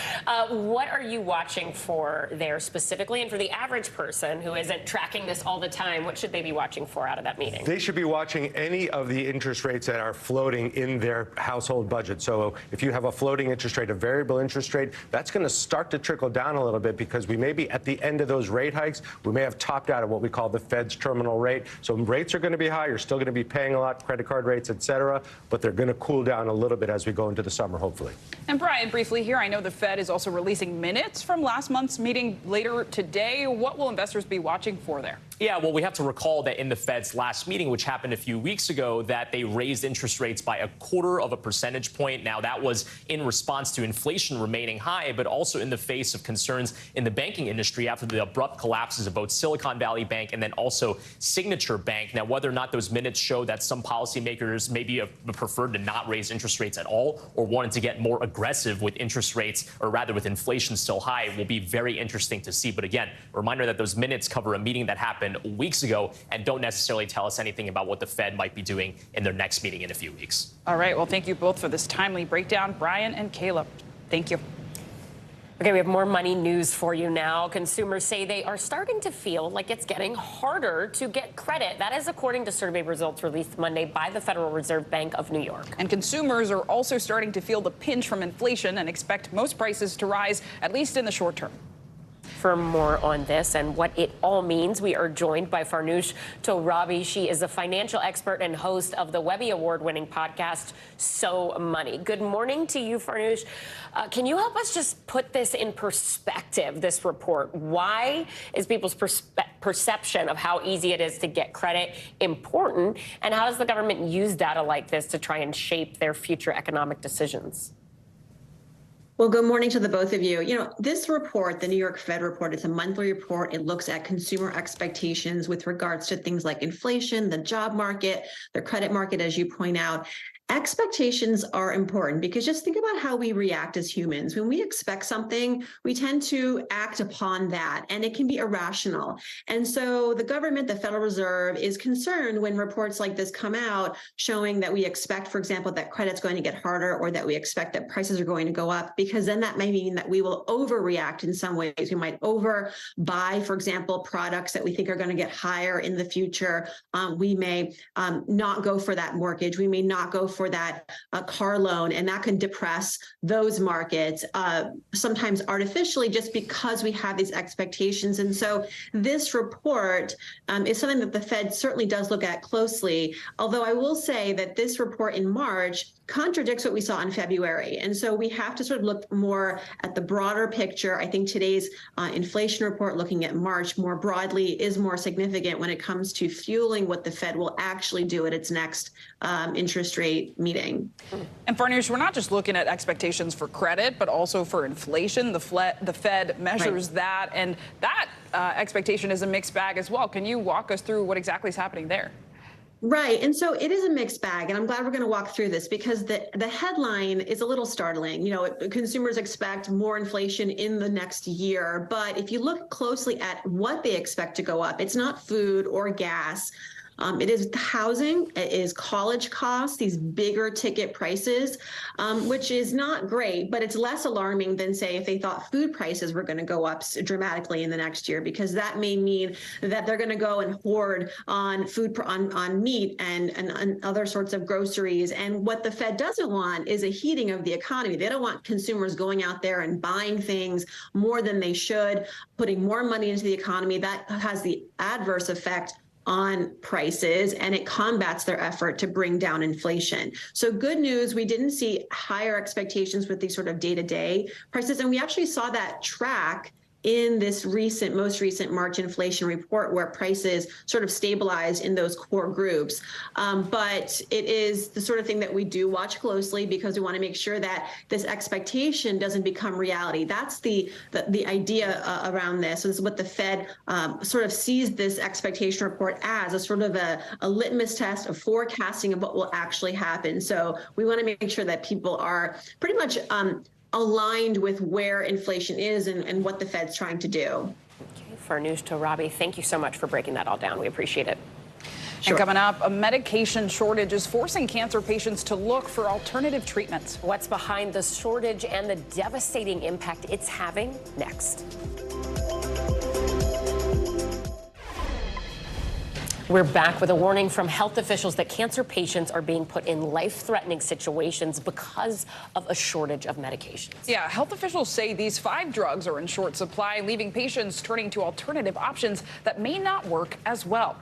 What are you watching for there specifically? And for the average person who isn't tracking this all the time, what should they be watching for out of that meeting? They should be watching any of the interest rates that are floating in their household budget. So if you have a floating interest rate, a variable interest rate, that's going to start to trickle down a little bit, because we may be at the end of those rate hikes. We may have topped out at what we call the Fed's terminal rate. So rates are going to be high. You're still going to be paying a lot, credit card rates, et cetera, but they're going to cool down a little bit as we go into the summer, hopefully. And Brian, briefly here, I know the Fed is also releasing minutes from last month's meeting later today. What will investors be watching for there? Yeah, well, we have to recall that in the Fed's last meeting, which happened a few weeks ago, that they raised interest rates by 1/4 percentage point. Now, that was in response to inflation remaining high, but also in the face of concerns in the banking industry after the abrupt collapses of both Silicon Valley Bank and then also Signature Bank. Now, whether or not those minutes show that some policymakers maybe have preferred to not raise interest rates at all or wanted to get more aggressive with interest rates, or rather with inflation still high, will be very interesting to see. But again, a reminder that those minutes cover a meeting that happened weeks ago and don't necessarily tell us anything about what the Fed might be doing in their next meeting in a few weeks. All right. Well, thank you both for this timely breakdown, Brian and Caleb. Thank you. Okay, we have more money news for you now. Consumers say they are starting to feel like it's getting harder to get credit. That is according to survey results released Monday by the Federal Reserve Bank of New York. And consumers are also starting to feel the pinch from inflation and expect most prices to rise, at least in the short term. For more on this and what it all means, we are joined by Farnoosh Torabi. She is a financial expert and host of the Webby Award-winning podcast, So Money. Good morning to you, Farnoosh. Can you help us just put this in perspective, this report? Why is people's perception of how easy it is to get credit important? And how does the government use data like this to try and shape their future economic decisions? Well, good morning to the both of you. You know, this report, the New York Fed report, it's a monthly report. It looks at consumer expectations with regards to things like inflation, the job market, the credit market, as you point out. Expectations are important because just think about how we react as humans. When we expect something, we tend to act upon that, and it can be irrational. And so the government, the Federal Reserve, is concerned when reports like this come out showing that we expect, for example, that credit's going to get harder or that we expect that prices are going to go up, because then that may mean that we will overreact in some ways. We might overbuy, for example, products that we think are going to get higher in the future. We may not go for that mortgage. We may not go for that car loan, and that can depress those markets, sometimes artificially, just because we have these expectations. And so this report is something that the Fed certainly does look at closely, although I will say that this report in March contradicts what we saw in February. And so we have to sort of look more at the broader picture. I think today's inflation report, looking at March more broadly, is more significant when it comes to fueling what the Fed will actually do at its next interest rate meeting. And Farnoosh, we're not just looking at expectations for credit, but also for inflation. The Fed measures that, and that expectation is a mixed bag as well. Can you walk us through what exactly is happening there? Right. And so it is a mixed bag. And I'm glad we're going to walk through this because the headline is a little startling. You know, consumers expect more inflation in the next year. But if you look closely at what they expect to go up, it's not food or gas. It is housing, it is college costs, these bigger ticket prices, which is not great, but it's less alarming than, say, if they thought food prices were going to go up dramatically in the next year, because that may mean that they're going to go and hoard on food, on meat and other sorts of groceries. And what the Fed doesn't want is a heating of the economy. They don't want consumers going out there and buying things more than they should, putting more money into the economy. That has the adverse effect on prices, and it combats their effort to bring down inflation. So good news, we didn't see higher expectations with these sort of day-to-day prices, and we actually saw that track in this most recent March inflation report, where prices sort of stabilized in those core groups. But it is the sort of thing that we do watch closely, because we want to make sure that this expectation doesn't become reality. That's the idea around this. So this is what the Fed sort of sees this expectation report as, a sort of a litmus test of forecasting of what will actually happen. So we want to make sure that people are pretty much aligned with where inflation is and what the Fed's trying to do. Okay, Farnoosh Torabi, thank you so much for breaking that all down. We appreciate it. Sure. And coming up, a medication shortage is forcing cancer patients to look for alternative treatments. What's behind the shortage and the devastating impact it's having? Next. We're back with a warning from health officials that cancer patients are being put in life-threatening situations because of a shortage of medications. Yeah, health officials say these 5 drugs are in short supply, leaving patients turning to alternative options that may not work as well.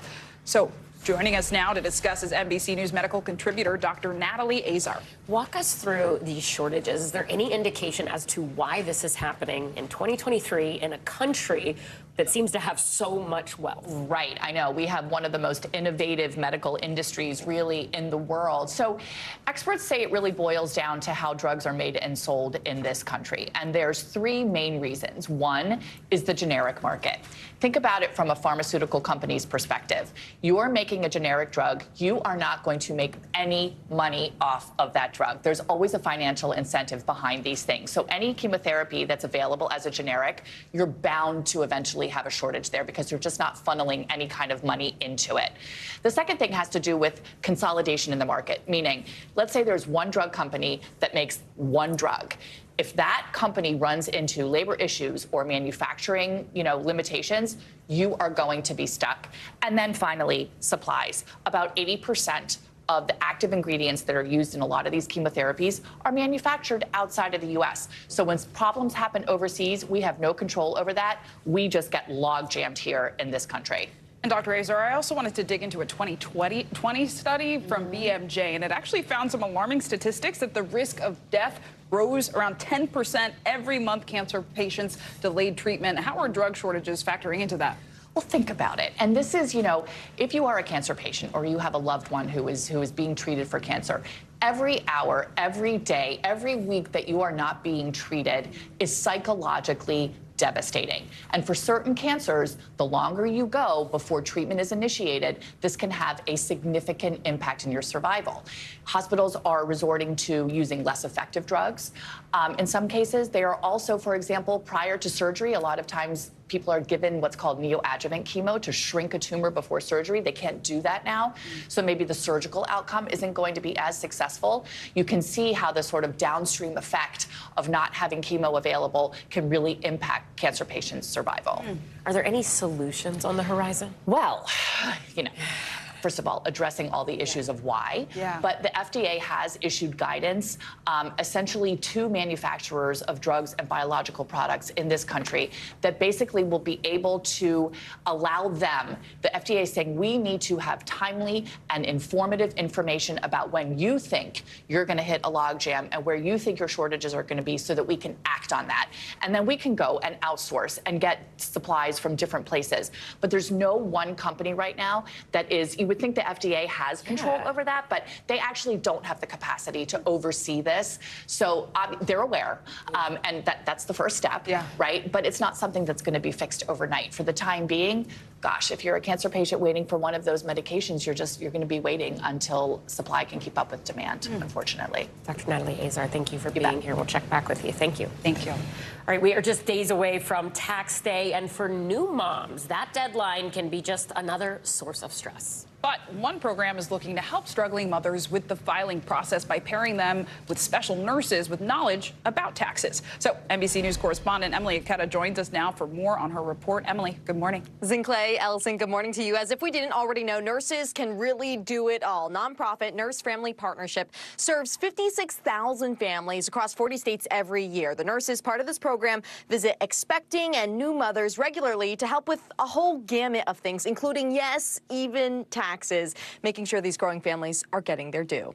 So joining us now to discuss is NBC News medical contributor Dr. Natalie Azar. Walk us through these shortages. Is there any indication as to why this is happening in 2023 in a country that seems to have so much wealth? Right. I know. We have one of the most innovative medical industries really in the world. So experts say it really boils down to how drugs are made and sold in this country. And there's 3 main reasons. One is the generic market. Think about it from a pharmaceutical company's perspective. You're making a generic drug. You are not going to make any money off of that drug. There's always a financial incentive behind these things. So any chemotherapy that's available as a generic, you're bound to eventually have a shortage there, because you're just not funneling any kind of money into it. The second thing has to do with consolidation in the market, meaning, let's say there's one drug company that makes one drug. If that company runs into labor issues or manufacturing, limitations, you are going to be stuck. And then finally, supplies. About 80% of the active ingredients that are used in a lot of these chemotherapies are manufactured outside of the U.S. So when problems happen overseas, we have no control over that. We just get log jammed here in this country. And Dr. Azar, I also wanted to dig into a 2020 study from BMJ, and it actually found some alarming statistics that the risk of death rose around 10% every month. Cancer patients delayed treatment. How are drug shortages factoring into that? Well, think about it. And this is, if you are a cancer patient or you have a loved one who is being treated for cancer, every hour, every day, every week that you are not being treated is psychologically devastating. And for certain cancers, the longer you go before treatment is initiated, this can have a significant impact in your survival. Hospitals are resorting to using less effective drugs. In some cases, they are also, for example, prior to surgery, a lot of times people are given what's called neoadjuvant chemo to shrink a tumor before surgery. They can't do that now. So maybe the surgical outcome isn't going to be as successful. You can see how the sort of downstream effect of not having chemo available can really impact cancer patients' survival. Are there any solutions on the horizon? Well, first of all, addressing all the issues of why. Yeah. But the FDA has issued guidance, essentially to manufacturers of drugs and biological products in this country that basically will be able to allow them, the FDA is saying we need to have timely and informative information about when you think you're going to hit a logjam and where you think your shortages are going to be so that we can act on that. And then we can go and outsource and get supplies from different places. But there's no one company right now that is, you would think the FDA has control over that, but they actually don't have the capacity to oversee this. So they're aware, and that's the first step, right? But it's not something that's going to be fixed overnight. For the time being, gosh, if you're a cancer patient waiting for one of those medications, you're going to be waiting until supply can keep up with demand, unfortunately. Dr. Natalie Azar, thank you for being here. We'll check back with you. Thank you. Thank you. All right, we are just days away from tax day, and for new moms, that deadline can be just another source of stress. But one program is looking to help struggling mothers with the filing process by pairing them with special nurses with knowledge about taxes. So NBC News correspondent Emily Aketa joins us now for more on her report. Emily, good morning. Zinclay, Ellison, good morning to you. As if we didn't already know, nurses can really do it all. Nonprofit Nurse Family Partnership serves 56,000 families across 40 states every year. The nurses part of this program visit expecting and new mothers regularly to help with a whole gamut of things, including, yes, even taxes, making sure these growing families are getting their due.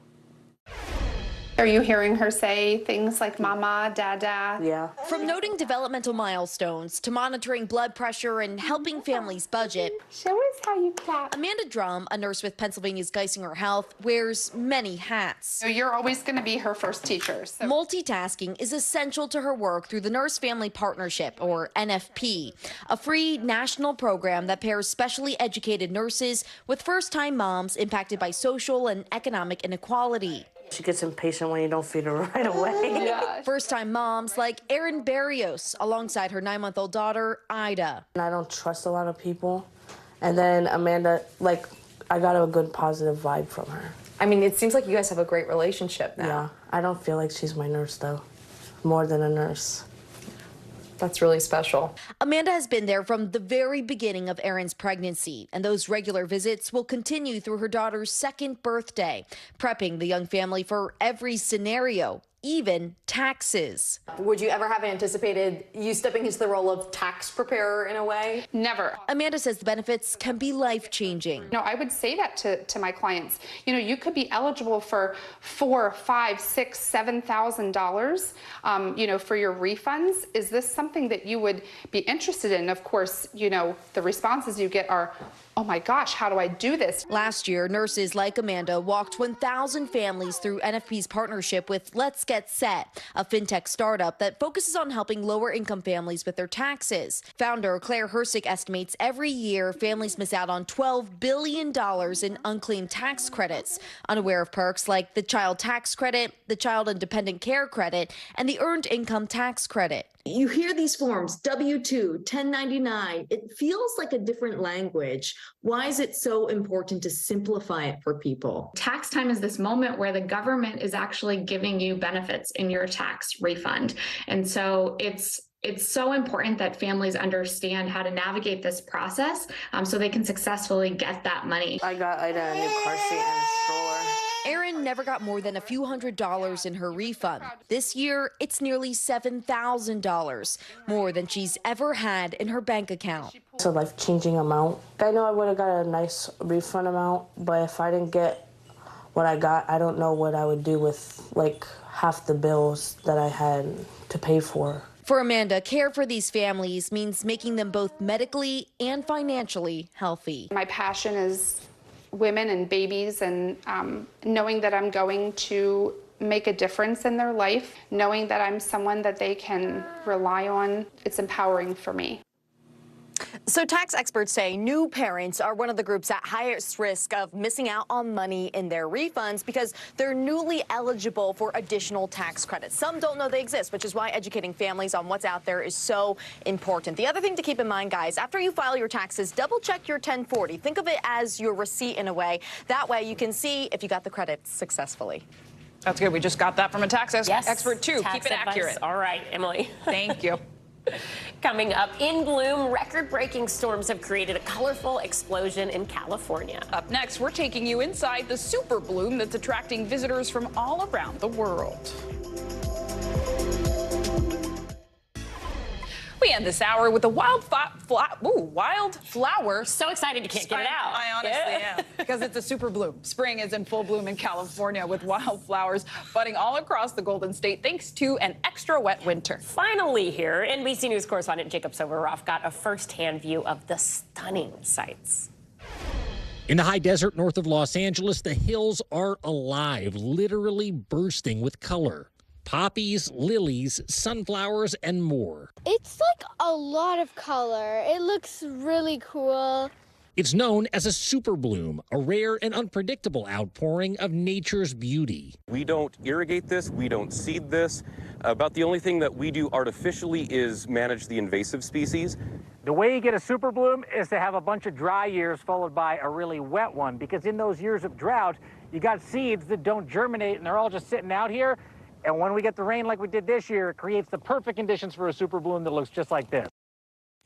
Are you hearing her say things like mama, dada? Yeah. From noting developmental milestones to monitoring blood pressure and helping families budget. Show us how you clap. Amanda Drum, a nurse with Pennsylvania's Geisinger Health, wears many hats. So you're always going to be her first teacher. So. Multitasking is essential to her work through the Nurse Family Partnership, or NFP, a free national program that pairs specially educated nurses with first-time moms impacted by social and economic inequality. She gets impatient when you don't feed her right away. Yeah. First-time moms like Erin Barrios alongside her 9-month-old daughter, Ida. I don't trust a lot of people. And then Amanda, I got a good positive vibe from her. I mean, it seems like you guys have a great relationship now. Yeah, I don't feel like she's my nurse, though. More than a nurse. That's really special. Amanda has been there from the very beginning of Erin's pregnancy, and those regular visits will continue through her daughter's 2nd birthday, prepping the young family for every scenario, even taxes. Would you ever have anticipated you stepping into the role of tax preparer in a way? Never. Amanda says the benefits can be life-changing. No, I would say that to my clients. You know, you could be eligible for $4,000, $5,000, $6,000, $7,000, you know, for your refunds. Is this something that you would be interested in? Of course, you know, the responses you get are, oh my gosh, how do I do this? Last year, nurses like Amanda walked 1,000 families through NFP's partnership with Let's Get Set, a fintech startup that focuses on helping lower-income families with their taxes. Founder Claire Hersick estimates every year families miss out on $12 billion in unclaimed tax credits, unaware of perks like the child tax credit, the child and dependent care credit, and the earned income tax credit. You hear these forms, W-2, 1099, it feels like a different language. Why is it so important to simplify it for people? Tax time is this moment where the government is actually giving you benefits in your tax refund. And so it's so important that families understand how to navigate this process so they can successfully get that money. I got Ida a new car seat and a stroller. Erin never got more than a few $100s in her refund. This year, it's nearly $7,000, more than she's ever had in her bank account. It's a life-changing amount. I know I would have got a nice refund amount, but if I didn't get what I got, I don't know what I would do with half the bills that I had to pay for. For Amanda, care for these families means making them both medically and financially healthy. My passion is women and babies, and knowing that I'm going to make a difference in their life, knowing that I'm someone that they can rely on, it's empowering for me. So tax experts say new parents are one of the groups at highest risk of missing out on money in their refunds because they're newly eligible for additional tax credits. Some don't know they exist, which is why educating families on what's out there is so important. The other thing to keep in mind, guys, after you file your taxes, double check your 1040. Think of it as your receipt in a way. That way you can see if you got the credits successfully. That's good. We just got that from a tax expert, too. Tax Keep it advice. accurate. All right, Emily. Thank you. Coming up, in bloom, record-breaking storms have created a colorful explosion in California. Up next, we're taking you inside the super bloom that's attracting visitors from all around the world. We end this hour with a wildflower. So excited you can't get it out. I honestly am, because it's a super bloom. Spring is in full bloom in California with wildflowers budding all across the Golden State thanks to an extra wet winter. Finally here, NBC News correspondent Jacob Soboroff got a first-hand view of the stunning sights. In the high desert north of Los Angeles, the hills are alive, literally bursting with color. Poppies, lilies, sunflowers, and more. It's like a lot of color. It looks really cool. It's known as a super bloom, a rare and unpredictable outpouring of nature's beauty. We don't irrigate this, we don't seed this. About the only thing that we do artificially is manage the invasive species. The way you get a super bloom is to have a bunch of dry years followed by a really wet one, because in those years of drought, you got seeds that don't germinate and they're all just sitting out here. And when we get the rain like we did this year, it creates the perfect conditions for a super bloom that looks just like this.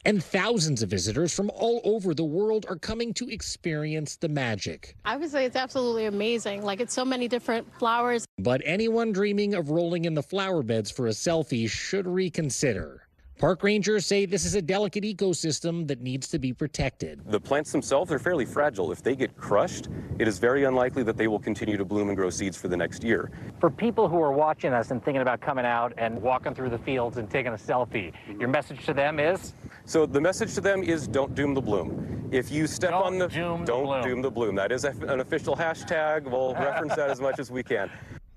And thousands of visitors from all over the world are coming to experience the magic. I would say it's absolutely amazing. Like, it's so many different flowers. But anyone dreaming of rolling in the flower beds for a selfie should reconsider. Park rangers say this is a delicate ecosystem that needs to be protected. The plants themselves are fairly fragile. If they get crushed, it is very unlikely that they will continue to bloom and grow seeds for the next year. For people who are watching us and thinking about coming out and walking through the fields and taking a selfie, your message to them is? So the message to them is don't doom the bloom. If you step on the don't doom the bloom. That is an official hashtag. We'll reference that as much as we can.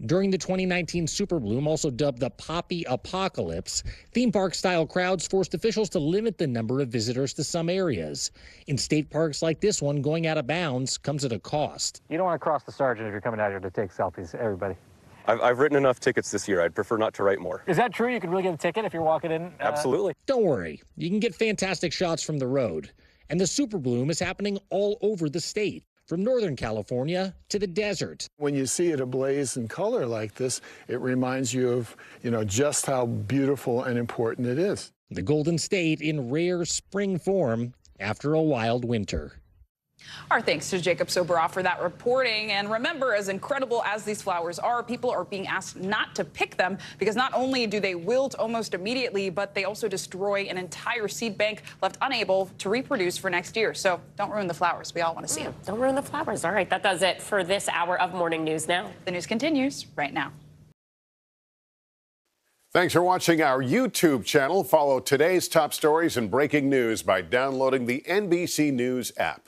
During the 2019 Super Bloom, also dubbed the Poppy Apocalypse, theme park-style crowds forced officials to limit the number of visitors to some areas. In state parks like this one, going out of bounds comes at a cost. You don't want to cross the sergeant if you're coming out here to take selfies, everybody. I've written enough tickets this year. I'd prefer not to write more. Is that true? You can really get a ticket if you're walking in? Absolutely. Don't worry. You can get fantastic shots from the road. And the Super Bloom is happening all over the state, from Northern California to the desert. When you see it ablaze in color like this, it reminds you of, just how beautiful and important it is. The Golden State in rare spring form after a wild winter. Our thanks to Jacob Soboroff for that reporting. And remember, as incredible as these flowers are, people are being asked not to pick them because not only do they wilt almost immediately, but they also destroy an entire seed bank left unable to reproduce for next year. So don't ruin the flowers. We all want to see them. Don't ruin the flowers. All right, that does it for this hour of Morning News Now. The news continues right now. Thanks for watching our YouTube channel. Follow today's top stories and breaking news by downloading the NBC News app.